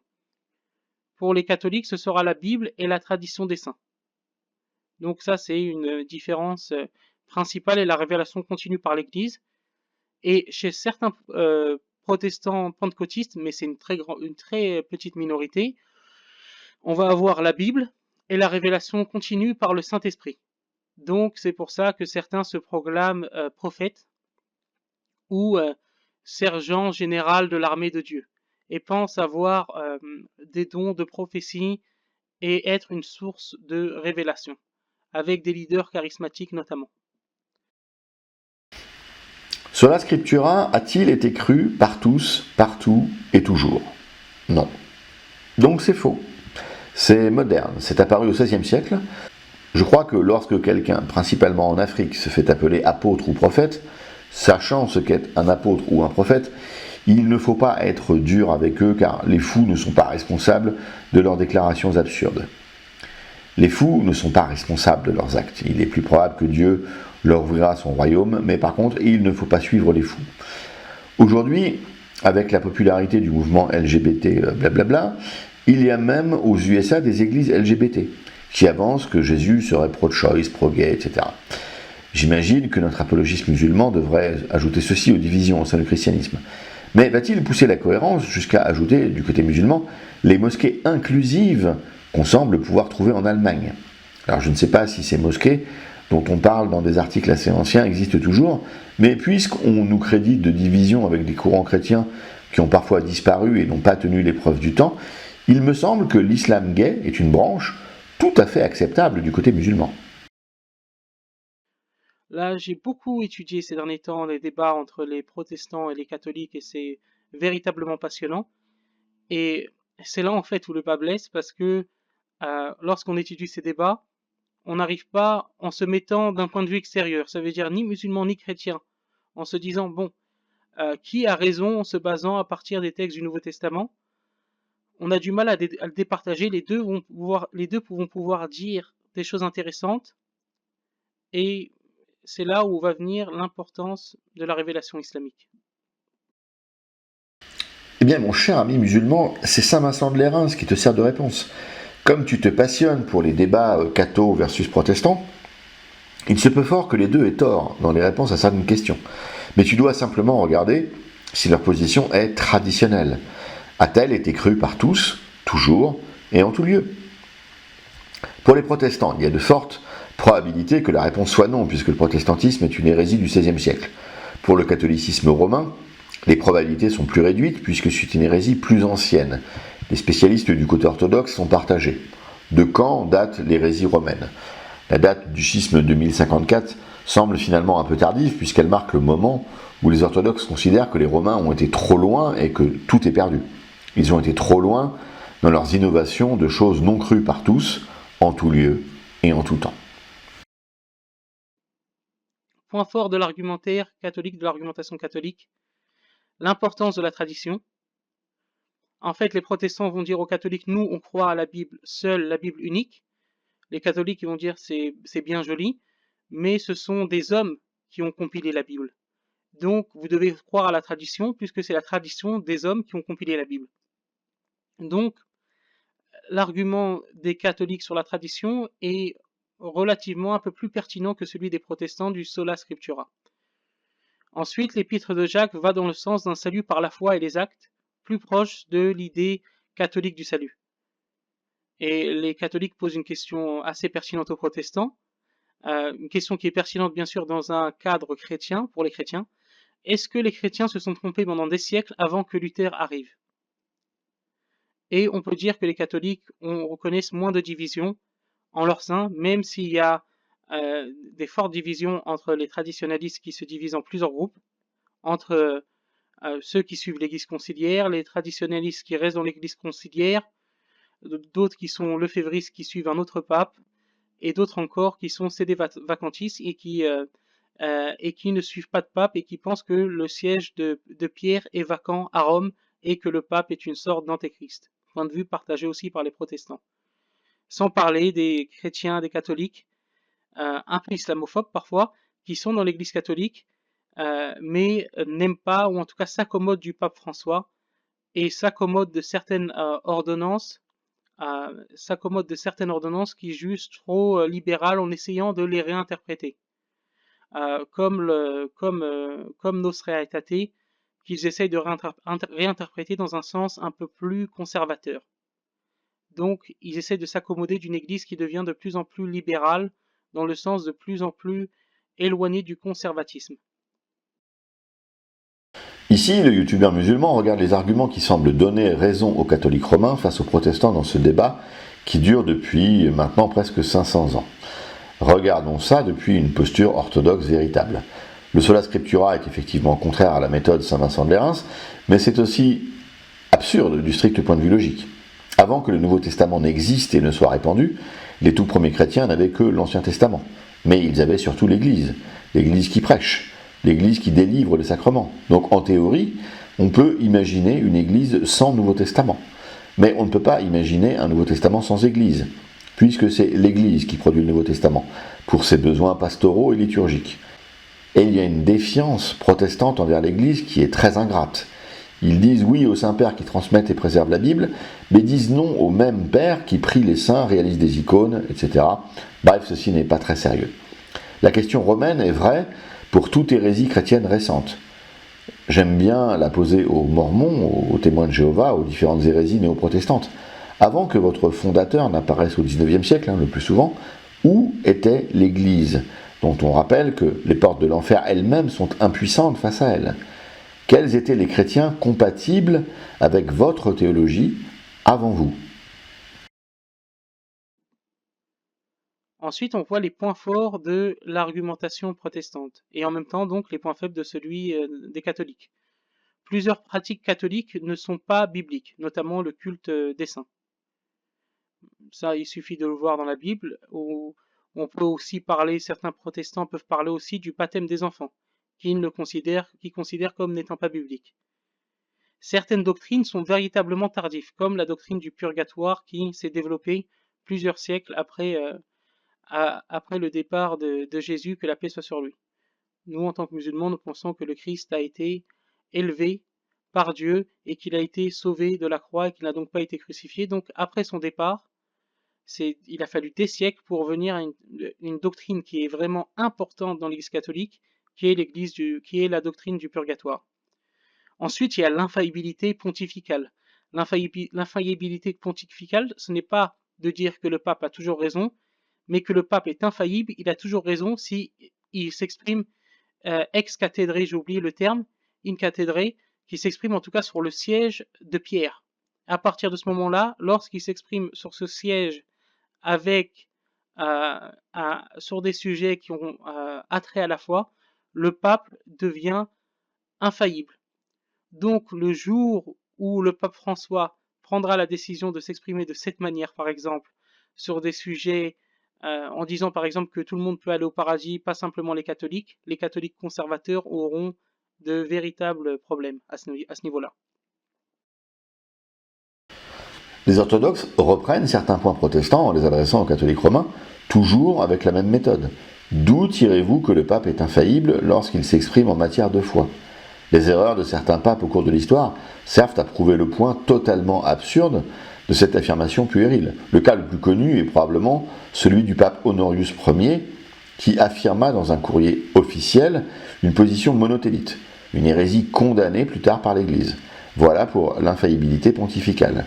Pour les catholiques, ce sera la Bible et la tradition des saints. Donc ça, c'est une différence principale et la révélation continue par l'Église. Et chez certains protestants pentecôtistes, mais c'est une très petite minorité, on va avoir la Bible et la révélation continue par le Saint-Esprit. Donc c'est pour ça que certains se proclament prophètes ou sergent général de l'armée de Dieu et pensent avoir des dons de prophétie et être une source de révélation, avec des leaders charismatiques notamment. Sola Scriptura a-t-il été cru par tous, partout et toujours? Non. Donc c'est faux. C'est moderne, c'est apparu au XVIe siècle. Je crois que lorsque quelqu'un, principalement en Afrique, se fait appeler apôtre ou prophète, sachant ce qu'est un apôtre ou un prophète, il ne faut pas être dur avec eux car les fous ne sont pas responsables de leurs déclarations absurdes. Les fous ne sont pas responsables de leurs actes. Il est plus probable que Dieu leur ouvrira son royaume, mais par contre, il ne faut pas suivre les fous. Aujourd'hui, avec la popularité du mouvement LGBT, blablabla, il y a même aux USA des églises LGBT qui avancent que Jésus serait pro-choice, pro-gay, etc. J'imagine que notre apologiste musulman devrait ajouter ceci aux divisions au sein du christianisme. Mais va-t-il pousser la cohérence jusqu'à ajouter, du côté musulman, les mosquées inclusives qu'on semble pouvoir trouver en Allemagne? Alors je ne sais pas si ces mosquées, dont on parle dans des articles assez anciens, existent toujours, mais puisqu'on nous crédite de divisions avec des courants chrétiens qui ont parfois disparu et n'ont pas tenu l'épreuve du temps, il me semble que l'islam gay est une branche tout à fait acceptable du côté musulman. Là, j'ai beaucoup étudié ces derniers temps les débats entre les protestants et les catholiques et c'est véritablement passionnant. Et c'est là en fait où le bas blesse parce que lorsqu'on étudie ces débats, on n'arrive pas en se mettant d'un point de vue extérieur, ça veut dire ni musulman ni chrétien, en se disant bon, qui a raison en se basant à partir des textes du Nouveau Testament. On a du mal à le départager, les deux vont pouvoir dire des choses intéressantes et c'est là où va venir l'importance de la révélation islamique. Eh bien, mon cher ami musulman, c'est Saint Vincent de Lérins qui te sert de réponse. Comme tu te passionnes pour les débats catho versus protestants, il se peut fort que les deux aient tort dans les réponses à certaines questions. Mais tu dois simplement regarder si leur position est traditionnelle. A-t-elle été crue par tous, toujours et en tout lieu? Pour les protestants, il y a de fortes probabilités que la réponse soit non, puisque le protestantisme est une hérésie du XVIe siècle. Pour le catholicisme romain, les probabilités sont plus réduites, puisque c'est une hérésie plus ancienne. Les spécialistes du côté orthodoxe sont partagés. De quand date l'hérésie romaine? La date du schisme de 1054 semble finalement un peu tardive, puisqu'elle marque le moment où les orthodoxes considèrent que les Romains ont été trop loin et que tout est perdu. Ils ont été trop loin dans leurs innovations de choses non crues par tous, en tout lieu et en tout temps. Point fort de l'argumentaire catholique, de l'argumentation catholique, l'importance de la tradition. En fait, les protestants vont dire aux catholiques, nous, on croit à la Bible seule, la Bible unique. Les catholiques ils vont dire, c'est bien joli, mais ce sont des hommes qui ont compilé la Bible. Donc, vous devez croire à la tradition, puisque c'est la tradition des hommes qui ont compilé la Bible. Donc, l'argument des catholiques sur la tradition est relativement un peu plus pertinent que celui des protestants du sola scriptura. Ensuite, l'épître de Jacques va dans le sens d'un salut par la foi et les actes, plus proche de l'idée catholique du salut. Et les catholiques posent une question assez pertinente aux protestants, une question qui est pertinente bien sûr dans un cadre chrétien, pour les chrétiens. Est-ce que les chrétiens se sont trompés pendant des siècles avant que Luther arrive? Et on peut dire que les catholiques reconnaissent moins de divisions en leur sein, même s'il y a des fortes divisions entre les traditionalistes qui se divisent en plusieurs groupes, entre ceux qui suivent l'église conciliaire, les traditionalistes qui restent dans l'église conciliaire, d'autres qui sont lefévristes qui suivent un autre pape, et d'autres encore qui sont sédévacantistes et qui ne suivent pas de pape et qui pensent que le siège de Pierre est vacant à Rome et que le pape est une sorte d'antéchrist. Point de vue partagé aussi par les protestants. Sans parler des chrétiens, des catholiques, un peu islamophobes parfois, qui sont dans l'église catholique, mais n'aiment pas, ou en tout cas s'accommodent du pape François, et s'accommodent de certaines ordonnances qui jugent trop libérales en essayant de les réinterpréter. Comme Nostra Aetate, qu'ils essayent de réinterpréter dans un sens un peu plus conservateur. Donc, ils essaient de s'accommoder d'une église qui devient de plus en plus libérale, dans le sens de plus en plus éloigné du conservatisme. Ici, le youtubeur musulman regarde les arguments qui semblent donner raison aux catholiques romains face aux protestants dans ce débat qui dure depuis maintenant presque 500 ans. Regardons ça depuis une posture orthodoxe véritable. Le sola scriptura est effectivement contraire à la méthode Saint Vincent de Lérins, mais c'est aussi absurde du strict point de vue logique. Avant que le Nouveau Testament n'existe et ne soit répandu, les tout premiers chrétiens n'avaient que l'Ancien Testament. Mais ils avaient surtout l'Église qui prêche, l'Église qui délivre les sacrements. Donc en théorie, on peut imaginer une Église sans Nouveau Testament. Mais on ne peut pas imaginer un Nouveau Testament sans Église. puisque c'est l'Église qui produit le Nouveau Testament, pour ses besoins pastoraux et liturgiques. Et il y a une défiance protestante envers l'Église qui est très ingrate. Ils disent oui aux saints pères qui transmettent et préservent la Bible, mais disent non aux mêmes pères qui prient les saints, réalisent des icônes, etc. Bref, ceci n'est pas très sérieux. La question romaine est vraie pour toute hérésie chrétienne récente. J'aime bien la poser aux Mormons, aux témoins de Jéhovah, aux différentes hérésies néo-protestantes. Avant que votre fondateur n'apparaisse au XIXe siècle, le plus souvent, où était l'Église, dont on rappelle que les portes de l'enfer elles-mêmes sont impuissantes face à elle? Quels étaient les chrétiens compatibles avec votre théologie avant vous? Ensuite, on voit les points forts de l'argumentation protestante, et en même temps donc les points faibles de celui des catholiques. Plusieurs pratiques catholiques ne sont pas bibliques, notamment le culte des saints. Ça, il suffit de le voir dans la Bible, où on peut aussi parler, certains protestants peuvent parler aussi du baptême des enfants, qu'ils considèrent comme n'étant pas biblique. Certaines doctrines sont véritablement tardives, comme la doctrine du purgatoire qui s'est développée plusieurs siècles après le départ de Jésus, que la paix soit sur lui. Nous, en tant que musulmans, nous pensons que le Christ a été élevé par Dieu et qu'il a été sauvé de la croix et qu'il n'a donc pas été crucifié. Donc, après son départ, il a fallu des siècles pour venir à une doctrine qui est vraiment importante dans l'Église catholique, qui est la doctrine du purgatoire. Ensuite, il y a l'infaillibilité pontificale. L'infaillibilité pontificale, ce n'est pas de dire que le pape a toujours raison, mais que le pape est infaillible, il a toujours raison si il s'exprime ex cathedrâ, j'ai oublié le terme, in cathedrâ, qui s'exprime en tout cas sur le siège de Pierre. À partir de ce moment-là, lorsqu'il s'exprime sur ce siège avec sur des sujets qui ont attrait à la foi, le pape devient infaillible. Donc le jour où le pape François prendra la décision de s'exprimer de cette manière, par exemple, sur des sujets en disant par exemple que tout le monde peut aller au paradis, pas simplement les catholiques conservateurs auront de véritables problèmes à ce niveau-là. Les orthodoxes reprennent certains points protestants en les adressant aux catholiques romains, toujours avec la même méthode. D'où tirez-vous que le pape est infaillible lorsqu'il s'exprime en matière de foi? Les erreurs de certains papes au cours de l'histoire servent à prouver le point totalement absurde de cette affirmation puérile. Le cas le plus connu est probablement celui du pape Honorius Ier, qui affirma dans un courrier officiel une position monothélite, une hérésie condamnée plus tard par l'Église. Voilà pour l'infaillibilité pontificale.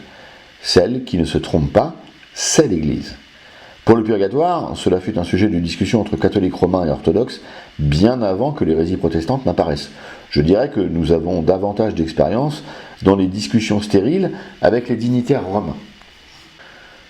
Celle qui ne se trompe pas, c'est l'Église. Pour le purgatoire, cela fut un sujet de discussion entre catholiques romains et orthodoxes bien avant que l'hérésie protestante n'apparaisse. Je dirais que nous avons davantage d'expérience dans les discussions stériles avec les dignitaires romains.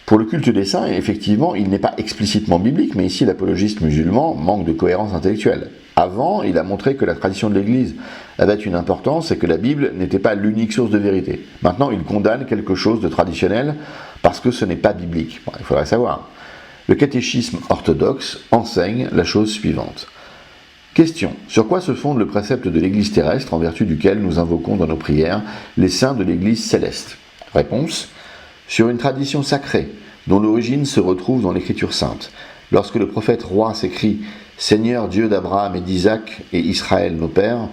Pour le culte des saints, effectivement, il n'est pas explicitement biblique, mais ici l'apologiste musulman manque de cohérence intellectuelle. Avant, il a montré que la tradition de l'Église avait une importance et que la Bible n'était pas l'unique source de vérité. Maintenant, il condamne quelque chose de traditionnel parce que ce n'est pas biblique. Bon, il faudrait savoir. Le catéchisme orthodoxe enseigne la chose suivante. Question. Sur quoi se fonde le précepte de l'Église terrestre en vertu duquel nous invoquons dans nos prières les saints de l'Église céleste? Réponse. Sur une tradition sacrée, dont l'origine se retrouve dans l'Écriture sainte. Lorsque le prophète roi s'écrie « Seigneur Dieu d'Abraham et d'Isaac et Israël nos pères »,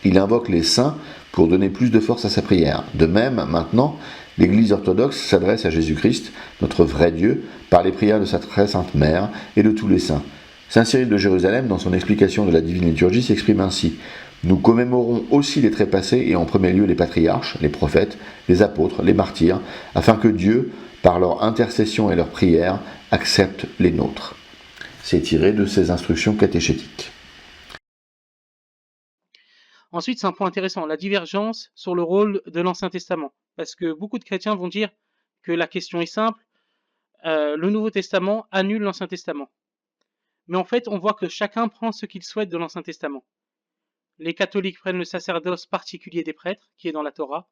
il invoque les saints pour donner plus de force à sa prière. De même, maintenant, l'Église orthodoxe s'adresse à Jésus-Christ, notre vrai Dieu, par les prières de sa très sainte mère et de tous les saints. Saint Cyril de Jérusalem, dans son explication de la divine liturgie, s'exprime ainsi. Nous commémorons aussi les trépassés et en premier lieu les patriarches, les prophètes, les apôtres, les martyrs, afin que Dieu, par leur intercession et leurs prières, accepte les nôtres. C'est tiré de ses instructions catéchétiques. Ensuite, c'est un point intéressant, la divergence sur le rôle de l'Ancien Testament. Parce que beaucoup de chrétiens vont dire que la question est simple, le Nouveau Testament annule l'Ancien Testament. Mais en fait, on voit que chacun prend ce qu'il souhaite de l'Ancien Testament. Les catholiques prennent le sacerdoce particulier des prêtres, qui est dans la Torah,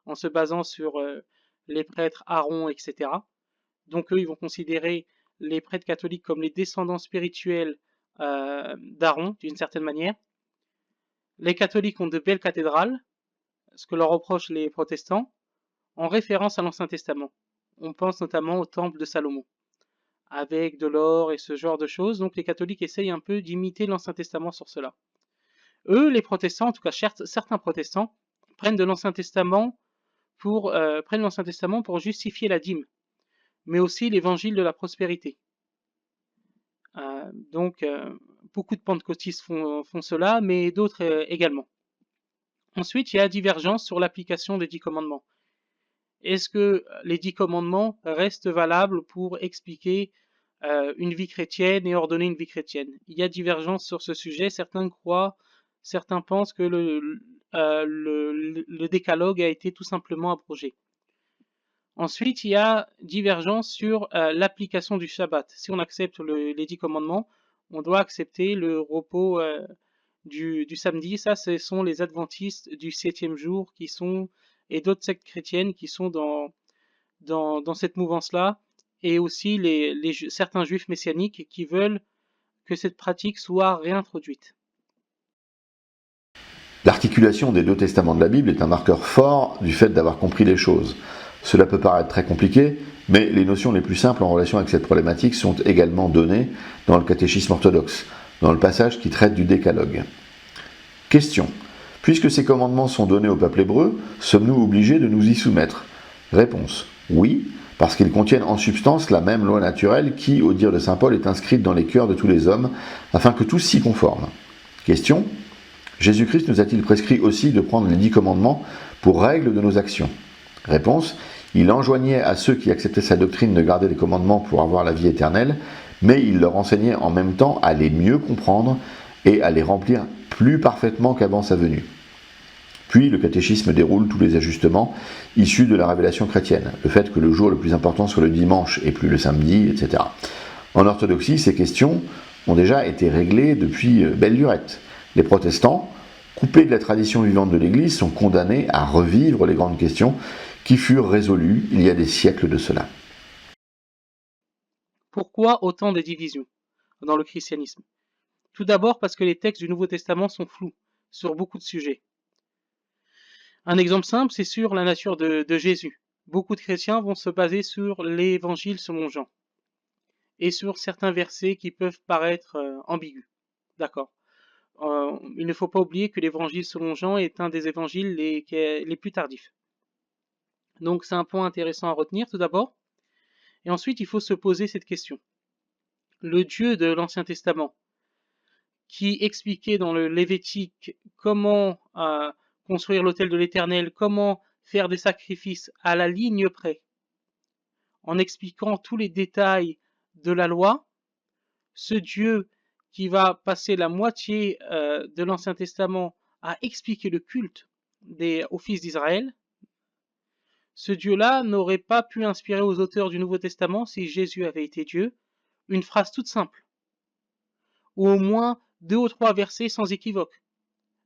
en se basant sur les prêtres Aaron, etc. Donc eux, ils vont considérer les prêtres catholiques comme les descendants spirituels d'Aaron, d'une certaine manière. Les catholiques ont de belles cathédrales, ce que leur reprochent les protestants, en référence à l'Ancien Testament. On pense notamment au temple de Salomon. avec de l'or et ce genre de choses. Donc les catholiques essayent un peu d'imiter l'Ancien Testament sur cela. Eux, les protestants, en tout cas certains protestants, prennent l'Ancien Testament pour justifier la dîme, mais aussi l'évangile de la prospérité. Donc beaucoup de pentecôtistes font cela, mais d'autres également. Ensuite, il y a divergence sur l'application des 10 commandements. Est-ce que les 10 commandements restent valables pour expliquer une vie chrétienne et ordonner une vie chrétienne? Il y a divergence sur ce sujet. Certains pensent que le décalogue a été tout simplement abrogé. Ensuite, il y a divergence sur l'application du Shabbat. Si on accepte les 10 commandements, on doit accepter le repos du samedi. Ça, ce sont les adventistes du 7e jour et d'autres sectes chrétiennes qui sont dans cette mouvance-là, et aussi certains juifs messianiques qui veulent que cette pratique soit réintroduite. L'articulation des 2 testaments de la Bible est un marqueur fort du fait d'avoir compris les choses. Cela peut paraître très compliqué, mais les notions les plus simples en relation avec cette problématique sont également données dans le catéchisme orthodoxe, dans le passage qui traite du décalogue. Question. Puisque ces commandements sont donnés au peuple hébreu, sommes-nous obligés de nous y soumettre? Réponse. Oui, parce qu'ils contiennent en substance la même loi naturelle qui, au dire de saint Paul, est inscrite dans les cœurs de tous les hommes, afin que tous s'y conforment. Question. Jésus-Christ nous a-t-il prescrit aussi de prendre les 10 commandements pour règle de nos actions? Réponse. Il enjoignait à ceux qui acceptaient sa doctrine de garder les commandements pour avoir la vie éternelle, mais il leur enseignait en même temps à les mieux comprendre et à les remplir plus parfaitement qu'avant sa venue. Puis le catéchisme déroule tous les ajustements issus de la révélation chrétienne, le fait que le jour le plus important soit le dimanche et plus le samedi, etc. En orthodoxie, ces questions ont déjà été réglées depuis belle lurette. Les protestants, coupés de la tradition vivante de l'Église, sont condamnés à revivre les grandes questions qui furent résolues il y a des siècles de cela. Pourquoi autant de divisions dans le christianisme? Tout d'abord parce que les textes du Nouveau Testament sont flous sur beaucoup de sujets. Un exemple simple, c'est sur la nature de Jésus. Beaucoup de chrétiens vont se baser sur l'évangile selon Jean et sur certains versets qui peuvent paraître ambigus. D'accord. Il ne faut pas oublier que l'évangile selon Jean est un des évangiles les plus tardifs. Donc c'est un point intéressant à retenir tout d'abord. Et ensuite, il faut se poser cette question. Le Dieu de l'Ancien Testament, qui expliquait dans le Lévitique comment construire l'autel de l'Éternel, comment faire des sacrifices à la ligne près, en expliquant tous les détails de la loi, ce Dieu qui va passer la moitié de l'Ancien Testament à expliquer le culte aux fils d'Israël, ce Dieu-là n'aurait pas pu inspirer aux auteurs du Nouveau Testament, si Jésus avait été Dieu, une phrase toute simple, ou au moins 2 ou 3 versets sans équivoque.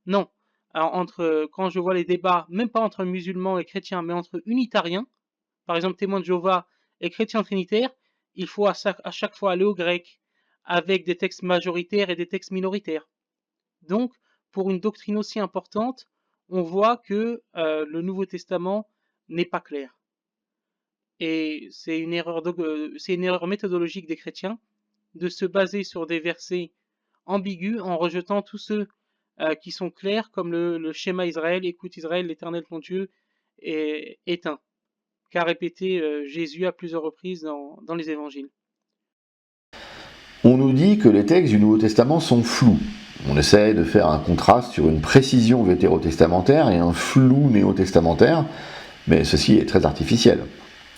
Non. Alors, quand je vois les débats, même pas entre musulmans et chrétiens, mais entre unitariens, par exemple témoins de Jéhovah et chrétiens trinitaires, il faut à chaque fois aller au grec, avec des textes majoritaires et des textes minoritaires. Donc, pour une doctrine aussi importante, on voit que le Nouveau Testament n'est pas clair. Et c'est une erreur méthodologique des chrétiens de se baser sur des versets ambigus en rejetant tous ceux qui sont clairs, comme le schéma Israël, écoute Israël, l'Éternel ton Dieu est un, qu'a répété Jésus à plusieurs reprises dans les évangiles. On nous dit que les textes du Nouveau Testament sont flous. On essaie de faire un contraste sur une précision vétérotestamentaire et un flou néo-testamentaire, mais ceci est très artificiel.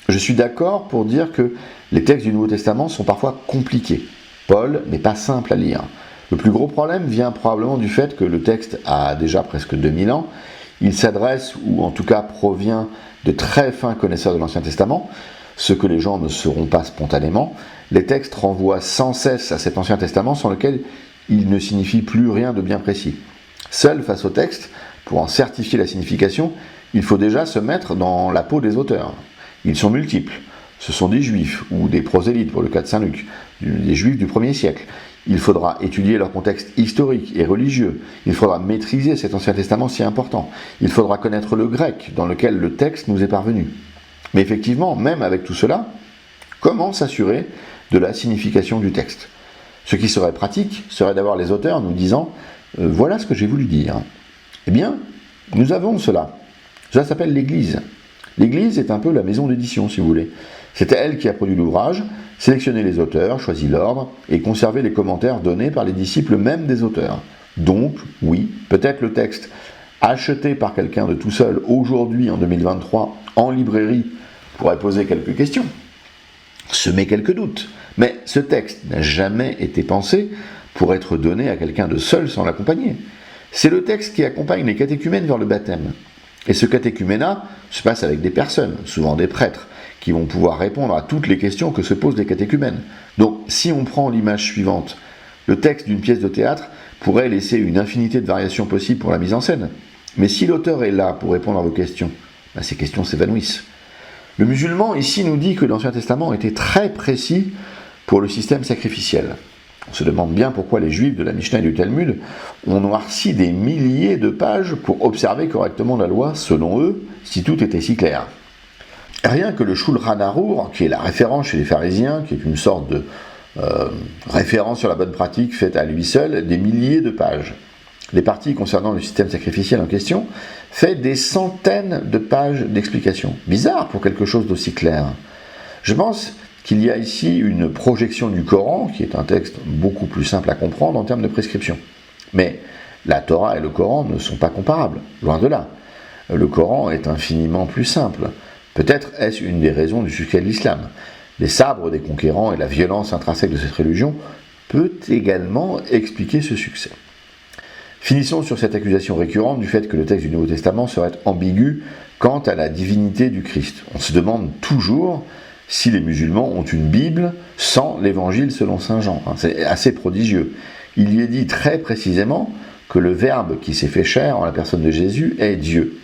Je suis d'accord pour dire que les textes du Nouveau Testament sont parfois compliqués. Paul n'est pas simple à lire. Le plus gros problème vient probablement du fait que le texte a déjà presque 2000 ans. Il s'adresse, ou en tout cas provient, de très fins connaisseurs de l'Ancien Testament, ce que les gens ne sauront pas spontanément. Les textes renvoient sans cesse à cet Ancien Testament sans lequel il ne signifie plus rien de bien précis. Seul face au texte, pour en certifier la signification, il faut déjà se mettre dans la peau des auteurs. Ils sont multiples. Ce sont des juifs, ou des prosélytes pour le cas de Saint Luc, des juifs du 1er siècle. Il faudra étudier leur contexte historique et religieux. Il faudra maîtriser cet Ancien Testament si important. Il faudra connaître le grec dans lequel le texte nous est parvenu. Mais effectivement, même avec tout cela, comment s'assurer de la signification du texte. Ce qui serait pratique serait d'avoir les auteurs nous disant « voilà ce que j'ai voulu dire ». Eh bien, nous avons cela. Cela s'appelle l'Église. L'Église est un peu la maison d'édition, si vous voulez. C'est elle qui a produit l'ouvrage, sélectionné les auteurs, choisi l'ordre et conservé les commentaires donnés par les disciples même des auteurs. Donc, oui, peut-être le texte acheté par quelqu'un de tout seul aujourd'hui, en 2023, en librairie, pourrait poser quelques questions, semer quelques doutes. Mais ce texte n'a jamais été pensé pour être donné à quelqu'un de seul sans l'accompagner. C'est le texte qui accompagne les catéchumènes vers le baptême. Et ce catéchuménat se passe avec des personnes, souvent des prêtres, qui vont pouvoir répondre à toutes les questions que se posent les catéchumènes. Donc, si on prend l'image suivante, le texte d'une pièce de théâtre pourrait laisser une infinité de variations possibles pour la mise en scène. Mais si l'auteur est là pour répondre à vos questions, ces questions s'évanouissent. Le musulman ici nous dit que l'Ancien Testament était très précis pour le système sacrificiel. On se demande bien pourquoi les Juifs de la Mishnah et du Talmud ont noirci des milliers de pages pour observer correctement la loi, selon eux, si tout était si clair. Rien que le Shulchan Arour, qui est la référence chez les pharisiens, qui est une sorte de référence sur la bonne pratique faite à lui seul, des milliers de pages. Les parties concernant le système sacrificiel en question fait des centaines de pages d'explications. Bizarre pour quelque chose d'aussi clair. Je pense qu'il y a ici une projection du Coran, qui est un texte beaucoup plus simple à comprendre en termes de prescription. Mais la Torah et le Coran ne sont pas comparables, loin de là. Le Coran est infiniment plus simple. Peut-être est-ce une des raisons du succès de l'islam. Les sabres des conquérants et la violence intrinsèque de cette religion peut également expliquer ce succès. Finissons sur cette accusation récurrente du fait que le texte du Nouveau Testament serait ambigu quant à la divinité du Christ. On se demande toujours si les musulmans ont une Bible sans l'Évangile selon saint Jean. C'est assez prodigieux. Il y est dit très précisément que le Verbe qui s'est fait chair en la personne de Jésus est Dieu.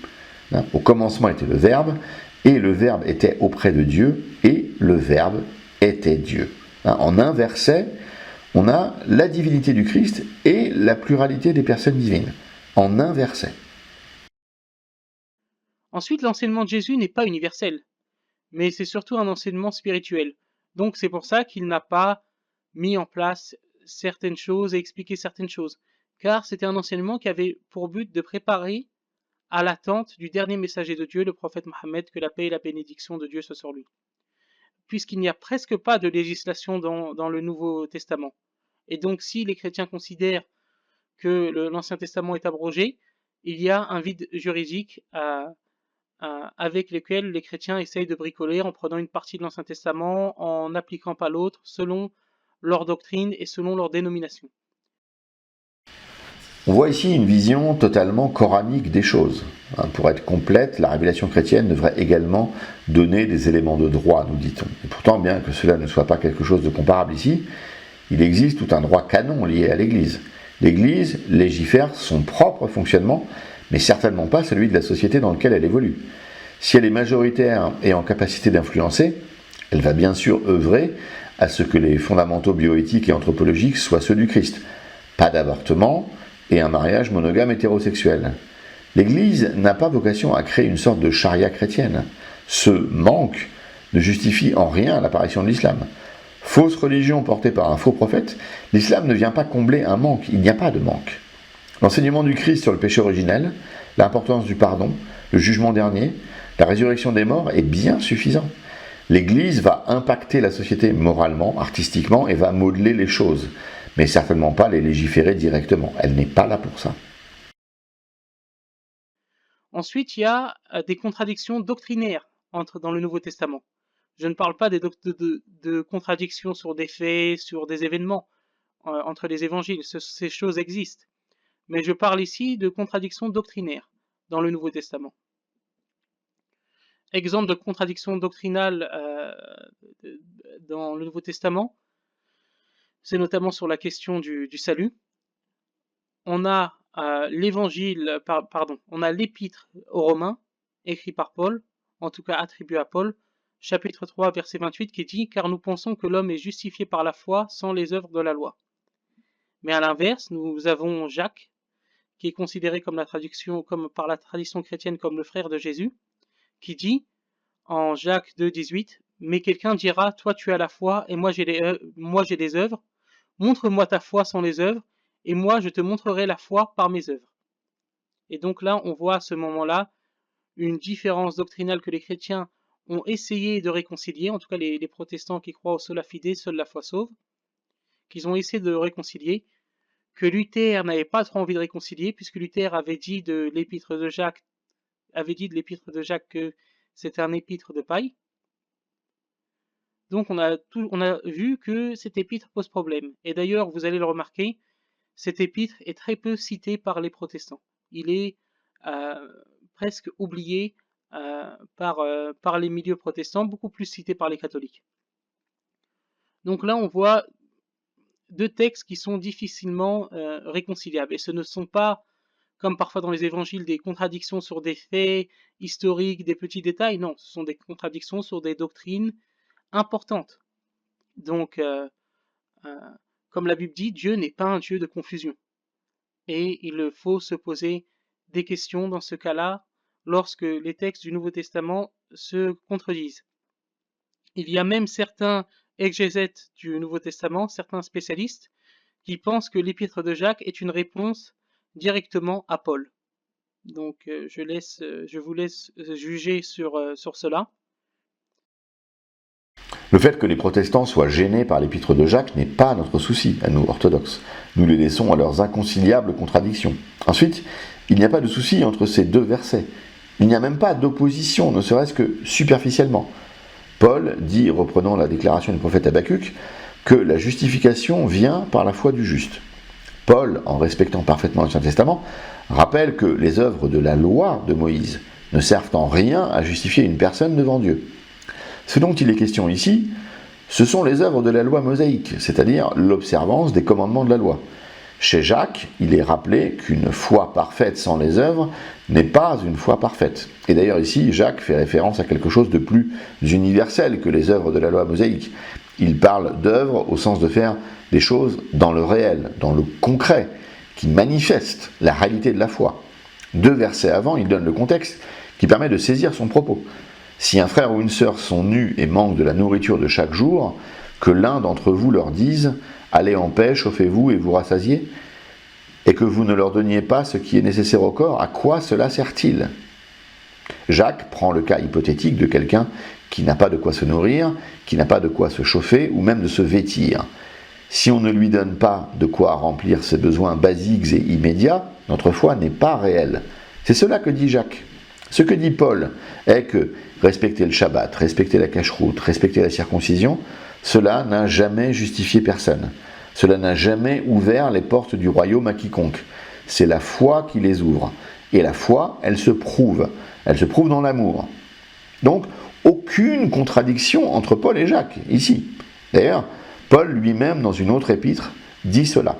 Au commencement était le Verbe, et le Verbe était auprès de Dieu, et le Verbe était Dieu. En un verset, on a la divinité du Christ et la pluralité des personnes divines. En un verset. Ensuite, l'enseignement de Jésus n'est pas universel, mais c'est surtout un enseignement spirituel. Donc c'est pour ça qu'il n'a pas mis en place certaines choses et expliqué certaines choses, car c'était un enseignement qui avait pour but de préparer à l'attente du dernier messager de Dieu, le prophète Mohammed, que la paix et la bénédiction de Dieu soient sur lui. Puisqu'il n'y a presque pas de législation dans le Nouveau Testament. Et donc si les chrétiens considèrent que l'Ancien Testament est abrogé, il y a un vide juridique avec lequel les chrétiens essayent de bricoler en prenant une partie de l'Ancien Testament, en n'appliquant pas l'autre, selon leur doctrine et selon leur dénomination. On voit ici une vision totalement coranique des choses. Pour être complète, la révélation chrétienne devrait également donner des éléments de droit, nous dit-on. Et pourtant, bien que cela ne soit pas quelque chose de comparable ici, il existe tout un droit canon lié à l'Église. L'Église légifère son propre fonctionnement, mais certainement pas celui de la société dans laquelle elle évolue. Si elle est majoritaire et en capacité d'influencer, elle va bien sûr œuvrer à ce que les fondamentaux bioéthiques et anthropologiques soient ceux du Christ. Pas d'avortement et un mariage monogame hétérosexuel. L'Église n'a pas vocation à créer une sorte de charia chrétienne. Ce manque ne justifie en rien l'apparition de l'islam. Fausse religion portée par un faux prophète, l'islam ne vient pas combler un manque, il n'y a pas de manque. L'enseignement du Christ sur le péché originel, l'importance du pardon, le jugement dernier, la résurrection des morts est bien suffisant. L'Église va impacter la société moralement, artistiquement et va modeler les choses, mais certainement pas les légiférer directement. Elle n'est pas là pour ça. Ensuite, il y a des contradictions doctrinaires dans le Nouveau Testament. Je ne parle pas de contradictions sur des faits, sur des événements entre les évangiles. Ces choses existent. Mais je parle ici de contradictions doctrinaires dans le Nouveau Testament. Exemple de contradiction doctrinale dans le Nouveau Testament, c'est notamment sur la question du salut. On a l'évangile, on a l'épître aux Romains, écrit par Paul, en tout cas attribué à Paul, chapitre 3, verset 28, qui dit « Car nous pensons que l'homme est justifié par la foi sans les œuvres de la loi. » Mais à l'inverse, nous avons Jacques, qui est considéré par la tradition chrétienne comme le frère de Jésus, qui dit en Jacques 2, 18, mais quelqu'un dira, toi tu as la foi et moi j'ai des œuvres, montre-moi ta foi sans les œuvres, et moi je te montrerai la foi par mes œuvres. Et donc là, on voit à ce moment-là une différence doctrinale que les chrétiens ont essayé de réconcilier, en tout cas les protestants qui croient au sola fide, seule la foi sauve, qu'ils ont essayé de réconcilier, que Luther n'avait pas trop envie de réconcilier, puisque Luther avait dit de l'épître de Jacques que c'était un épître de paille. Donc on a vu que cet épître pose problème. Et d'ailleurs, vous allez le remarquer, cet épître est très peu cité par les protestants. Il est presque oublié par les milieux protestants, beaucoup plus cité par les catholiques. Donc là, on voit deux textes qui sont difficilement réconciliables. Et ce ne sont pas, comme parfois dans les évangiles, des contradictions sur des faits historiques, des petits détails. Non, ce sont des contradictions sur des doctrines importantes. Donc, comme la Bible dit, Dieu n'est pas un Dieu de confusion. Et il faut se poser des questions dans ce cas-là lorsque les textes du Nouveau Testament se contredisent. Il y a même certains exégètes du Nouveau Testament, certains spécialistes, qui pensent que l'épître de Jacques est une réponse directement à Paul. Donc je vous laisse juger sur cela. Le fait que les protestants soient gênés par l'épître de Jacques n'est pas notre souci, à nous orthodoxes. Nous les laissons à leurs inconciliables contradictions. Ensuite, il n'y a pas de souci entre ces deux versets. Il n'y a même pas d'opposition, ne serait-ce que superficiellement. Paul dit, reprenant la déclaration du prophète Habacuc, que la justification vient par la foi du juste. Paul, en respectant parfaitement l'Ancien Testament, rappelle que les œuvres de la loi de Moïse ne servent en rien à justifier une personne devant Dieu. Ce dont il est question ici, ce sont les œuvres de la loi mosaïque, c'est-à-dire l'observance des commandements de la loi. Chez Jacques, il est rappelé qu'une foi parfaite sans les œuvres n'est pas une foi parfaite. Et d'ailleurs ici, Jacques fait référence à quelque chose de plus universel que les œuvres de la loi mosaïque. Il parle d'œuvres au sens de faire des choses dans le réel, dans le concret, qui manifestent la réalité de la foi. 2 versets avant, il donne le contexte qui permet de saisir son propos. Si un frère ou une sœur sont nus et manquent de la nourriture de chaque jour, que l'un d'entre vous leur dise « Allez en paix, chauffez-vous et vous rassasiez » et que vous ne leur donniez pas ce qui est nécessaire au corps, à quoi cela sert-il ? Jacques prend le cas hypothétique de quelqu'un qui n'a pas de quoi se nourrir, qui n'a pas de quoi se chauffer ou même de se vêtir. Si on ne lui donne pas de quoi remplir ses besoins basiques et immédiats, notre foi n'est pas réelle. C'est cela que dit Jacques. Ce que dit Paul est que respecter le Shabbat, respecter la cacheroute, respecter la circoncision, cela n'a jamais justifié personne. Cela n'a jamais ouvert les portes du royaume à quiconque. C'est la foi qui les ouvre. Et la foi, elle se prouve. Elle se prouve dans l'amour. Donc, aucune contradiction entre Paul et Jacques, ici. D'ailleurs, Paul lui-même, dans une autre épître, dit cela.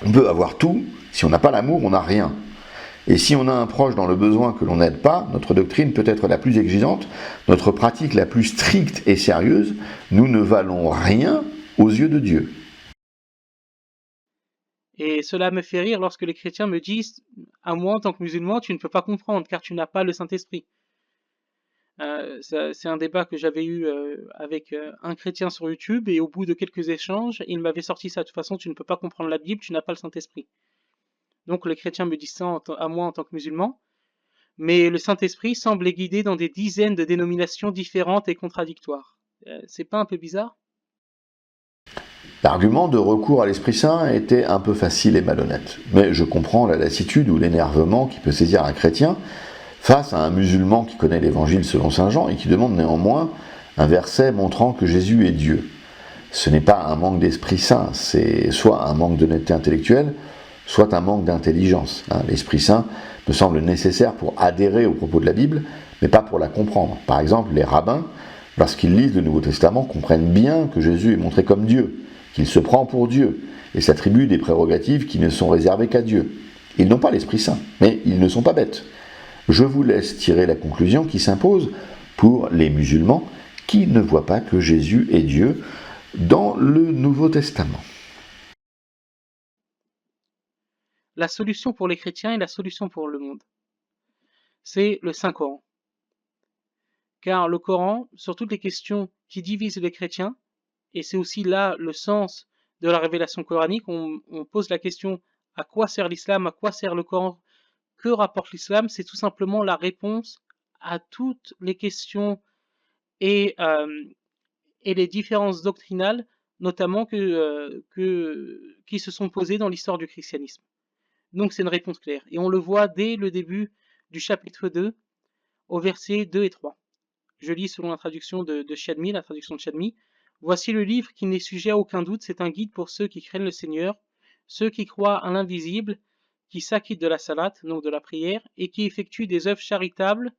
On peut avoir tout, si on n'a pas l'amour, on n'a rien. Et si on a un proche dans le besoin que l'on n'aide pas, notre doctrine peut être la plus exigeante, notre pratique la plus stricte et sérieuse, nous ne valons rien aux yeux de Dieu. Et cela me fait rire lorsque les chrétiens me disent, à moi en tant que musulman, tu ne peux pas comprendre car tu n'as pas le Saint-Esprit. C'est un débat que j'avais eu avec un chrétien sur YouTube et au bout de quelques échanges, il m'avait sorti ça. De toute façon, tu ne peux pas comprendre la Bible, tu n'as pas le Saint-Esprit. Donc les chrétiens me disent ça à moi en tant que musulman, mais le Saint-Esprit semble les guider dans des dizaines de dénominations différentes et contradictoires. C'est pas un peu bizarre ? L'argument de recours à l'Esprit Saint était un peu facile et malhonnête, mais je comprends la lassitude ou l'énervement qui peut saisir un chrétien face à un musulman qui connaît l'Évangile selon saint Jean et qui demande néanmoins un verset montrant que Jésus est Dieu. Ce n'est pas un manque d'Esprit Saint, c'est soit un manque d'honnêteté intellectuelle, soit un manque d'intelligence. L'Esprit Saint me semble nécessaire pour adhérer aux propos de la Bible, mais pas pour la comprendre. Par exemple, les rabbins, lorsqu'ils lisent le Nouveau Testament, comprennent bien que Jésus est montré comme Dieu, qu'il se prend pour Dieu, et s'attribue des prérogatives qui ne sont réservées qu'à Dieu. Ils n'ont pas l'Esprit Saint, mais ils ne sont pas bêtes. Je vous laisse tirer la conclusion qui s'impose pour les musulmans qui ne voient pas que Jésus est Dieu dans le Nouveau Testament. La solution pour les chrétiens et la solution pour le monde, c'est le Saint-Coran. car le Coran, sur toutes les questions qui divisent les chrétiens, et c'est aussi là le sens de la révélation coranique, on pose la question à quoi sert l'islam, à quoi sert le Coran, que rapporte l'islam, c'est tout simplement la réponse à toutes les questions et les différences doctrinales, notamment qui se sont posées dans l'histoire du christianisme. Donc c'est une réponse claire. Et on le voit dès le début du chapitre 2, au versets 2 et 3. Je lis selon la traduction de Shadmi, la traduction de Shadmi. Voici le livre qui n'est sujet à aucun doute, c'est un guide pour ceux qui craignent le Seigneur, ceux qui croient à l'invisible, qui s'acquittent de la salat, donc de la prière, et qui effectuent des œuvres charitables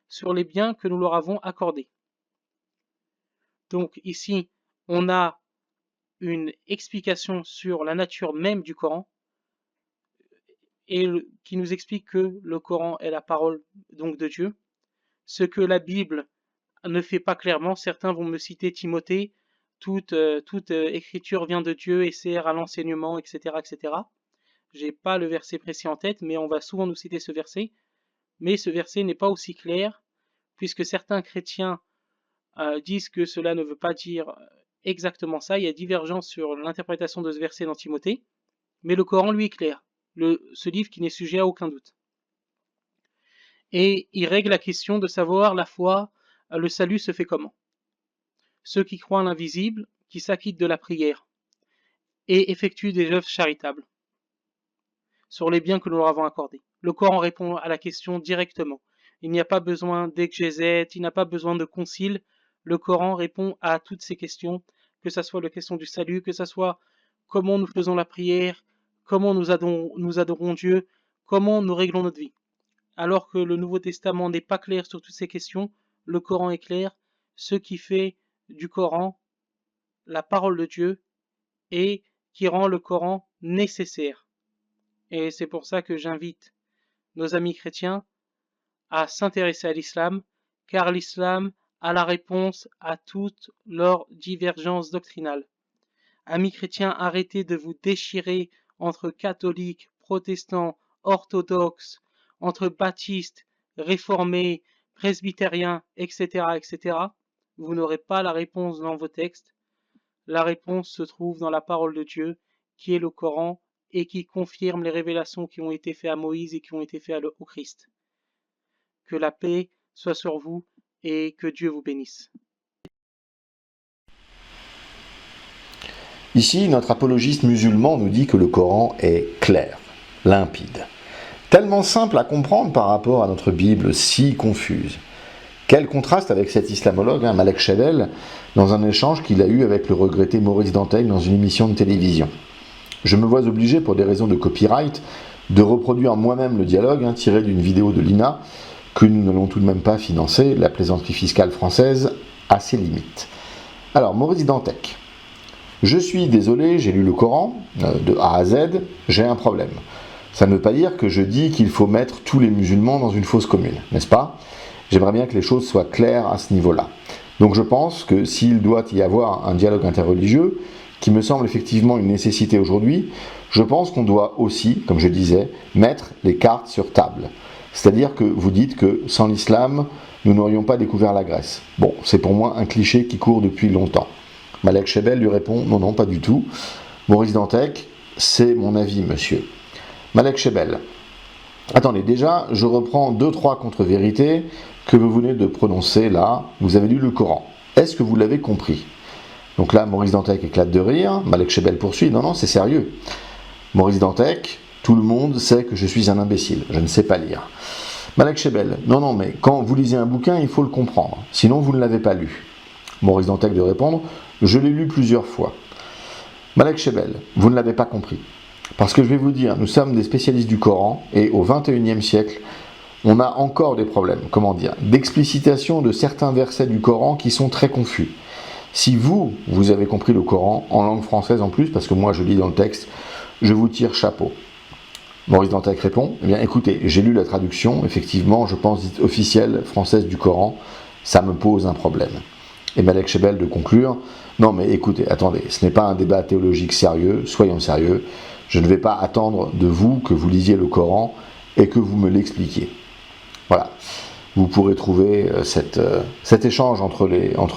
sur les biens que nous leur avons accordés. Donc ici, on a une explication sur la nature même du Coran, et qui nous explique que le Coran est la parole donc de Dieu, ce que la Bible ne fait pas clairement. Certains vont me citer Timothée, toute écriture vient de Dieu et sert à l'enseignement, etc., etc. J'ai pas le verset précis en tête, mais on va souvent nous citer ce verset. Mais ce verset n'est pas aussi clair, puisque certains chrétiens disent que cela ne veut pas dire exactement ça. Il y a divergence sur l'interprétation de ce verset dans Timothée, mais le Coran lui est clair, ce livre qui n'est sujet à aucun doute. Et il règle la question de savoir la foi, le salut se fait comment. Ceux qui croient en l'invisible, qui s'acquittent de la prière et effectuent des œuvres charitables sur les biens que nous leur avons accordés. Le Coran répond à la question directement. Il n'y a pas besoin d'exégèse, il n'y a pas besoin de concile. Le Coran répond à toutes ces questions, que ce soit la question du salut, que ce soit comment nous faisons la prière, comment nous adorons Dieu, comment nous réglons notre vie. Alors que le Nouveau Testament n'est pas clair sur toutes ces questions, le Coran est clair, ce qui fait du Coran la parole de Dieu et qui rend le Coran nécessaire. Et c'est pour ça que j'invite nos amis chrétiens à s'intéresser à l'islam, car l'islam a la réponse à toutes leurs divergences doctrinales. Amis chrétiens, arrêtez de vous déchirer entre catholiques, protestants, orthodoxes, entre baptistes, réformés, presbytériens, etc., etc. Vous n'aurez pas la réponse dans vos textes. La réponse se trouve dans la parole de Dieu, qui est le Coran, et qui confirme les révélations qui ont été faites à Moïse et qui ont été faites au Christ. Que la paix soit sur vous et que Dieu vous bénisse. Ici, notre apologiste musulman nous dit que le Coran est clair, limpide, tellement simple à comprendre par rapport à notre Bible si confuse. Quel contraste avec cet islamologue, Malek Shebel, dans un échange qu'il a eu avec le regretté Maurice Dantec dans une émission de télévision. Je me vois obligé, pour des raisons de copyright, de reproduire moi-même le dialogue tiré d'une vidéo de l'INA que nous n'allons tout de même pas financer. La plaisanterie fiscale française a ses limites. Alors, Maurice Dantec. Je suis désolé, j'ai lu le Coran, de A à Z, j'ai un problème. Ça ne veut pas dire que je dis qu'il faut mettre tous les musulmans dans une fosse commune, n'est-ce pas ? J'aimerais bien que les choses soient claires à ce niveau-là. Donc je pense que s'il doit y avoir un dialogue interreligieux, qui me semble effectivement une nécessité aujourd'hui, je pense qu'on doit aussi, comme je disais, mettre les cartes sur table. C'est-à-dire que vous dites que sans l'islam, nous n'aurions pas découvert la Grèce. Bon, c'est pour moi un cliché qui court depuis longtemps. Malek Shebel lui répond « Non, non, pas du tout. Maurice Dantec, c'est mon avis, monsieur. » Malek Shebel. Attendez, déjà, je reprends 2-3 contre-vérités que vous venez de prononcer là. Vous avez lu le Coran. Est-ce que vous l'avez compris ? Donc là, Maurice Dantec éclate de rire. Malek Shebel poursuit. Non, non, c'est sérieux. Maurice Dantec, tout le monde sait que je suis un imbécile. Je ne sais pas lire. Malek Shebel. Non, non, mais quand vous lisez un bouquin, il faut le comprendre. Sinon, vous ne l'avez pas lu. Maurice Dantec de répondre. Je l'ai lu plusieurs fois. Malek Shebel, vous ne l'avez pas compris. Parce que je vais vous dire, nous sommes des spécialistes du Coran et au XXIe siècle, on a encore des problèmes, d'explicitation de certains versets du Coran qui sont très confus. Si vous avez compris le Coran, en langue française en plus, parce que moi je lis dans le texte, je vous tire chapeau. Maurice Dantec répond, eh bien écoutez, j'ai lu la traduction, effectivement, je pense dite officielle française du Coran, ça me pose un problème. Et Malek Shebel de conclure, non mais écoutez, attendez, ce n'est pas un débat théologique sérieux, soyons sérieux, je ne vais pas attendre de vous que vous lisiez le Coran et que vous me l'expliquiez. Voilà. vous pourrez trouver cet échange entre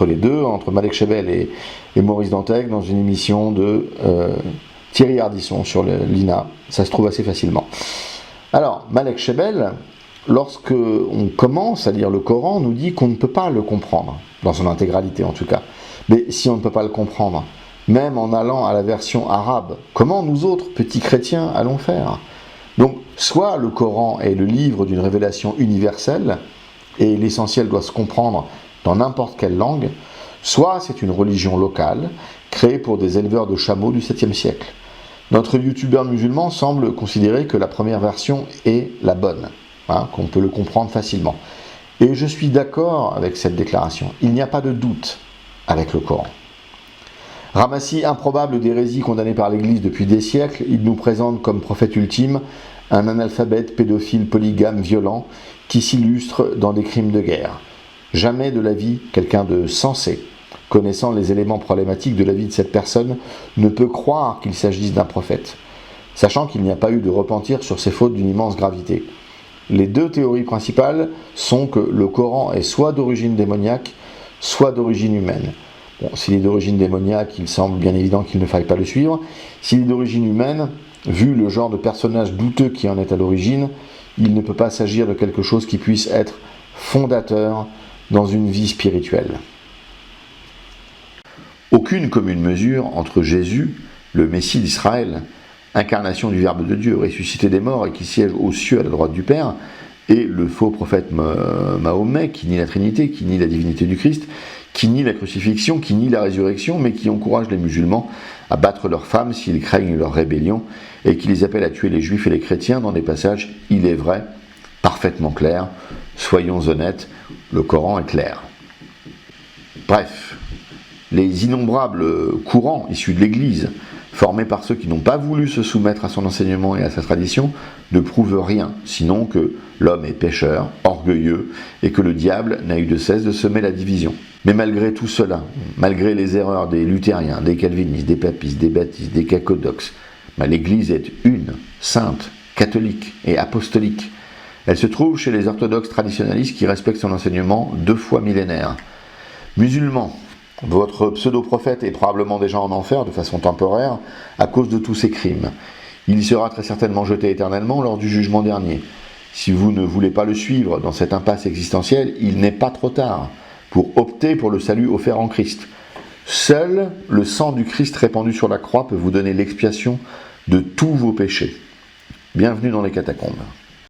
les deux, entre Malek Shebel et Maurice Dantec, dans une émission de Thierry Ardisson sur l'INA. Ça se trouve assez facilement. Alors, Malek Shebel, lorsque on commence à lire le Coran, nous dit qu'on ne peut pas le comprendre, dans son intégralité en tout cas. Mais si on ne peut pas le comprendre, même en allant à la version arabe, comment nous autres, petits chrétiens, allons faire ? Donc, soit le Coran est le livre d'une révélation universelle, et l'essentiel doit se comprendre dans n'importe quelle langue, soit c'est une religion locale, créée pour des éleveurs de chameaux du 7e siècle. Notre youtubeur musulman semble considérer que la première version est la bonne, qu'on peut le comprendre facilement. Et je suis d'accord avec cette déclaration. Il n'y a pas de doute avec le Coran. Ramassis improbable d'hérésie condamné par l'Église depuis des siècles, il nous présente comme prophète ultime un analphabète pédophile polygame violent qui s'illustre dans des crimes de guerre. Jamais de la vie, quelqu'un de sensé, connaissant les éléments problématiques de la vie de cette personne, ne peut croire qu'il s'agisse d'un prophète, sachant qu'il n'y a pas eu de repentir sur ces fautes d'une immense gravité. Les deux théories principales sont que le Coran est soit d'origine démoniaque, soit d'origine humaine. Bon, s'il est d'origine démoniaque, il semble bien évident qu'il ne faille pas le suivre. S'il est d'origine humaine, vu le genre de personnage douteux qui en est à l'origine, il ne peut pas s'agir de quelque chose qui puisse être fondateur dans une vie spirituelle. Aucune commune mesure entre Jésus, le Messie d'Israël, incarnation du Verbe de Dieu, ressuscité des morts et qui siège aux cieux à la droite du Père, et le faux prophète Mahomet, qui nie la Trinité, qui nie la divinité du Christ, qui nie la crucifixion, qui nie la résurrection, mais qui encourage les musulmans à battre leurs femmes s'ils craignent leur rébellion, et qui les appelle à tuer les juifs et les chrétiens dans des passages, il est vrai, parfaitement clairs. Soyons honnêtes, le Coran est clair. Bref, les innombrables courants issus de l'Église, formés par ceux qui n'ont pas voulu se soumettre à son enseignement et à sa tradition, ne prouvent rien, sinon que l'homme est pécheur, orgueilleux, et que le diable n'a eu de cesse de semer la division. Mais malgré tout cela, malgré les erreurs des luthériens, des calvinistes, des papistes, des baptistes, des cacodoxes, l'Église est une, sainte, catholique et apostolique. Elle se trouve chez les orthodoxes traditionnalistes qui respectent son enseignement 2 fois millénaire. Musulmans, votre pseudo-prophète est probablement déjà en enfer de façon temporaire à cause de tous ses crimes. Il y sera très certainement jeté éternellement lors du jugement dernier. Si vous ne voulez pas le suivre dans cette impasse existentielle, il n'est pas trop tard pour opter pour le salut offert en Christ. Seul le sang du Christ répandu sur la croix peut vous donner l'expiation de tous vos péchés. Bienvenue dans les catacombes.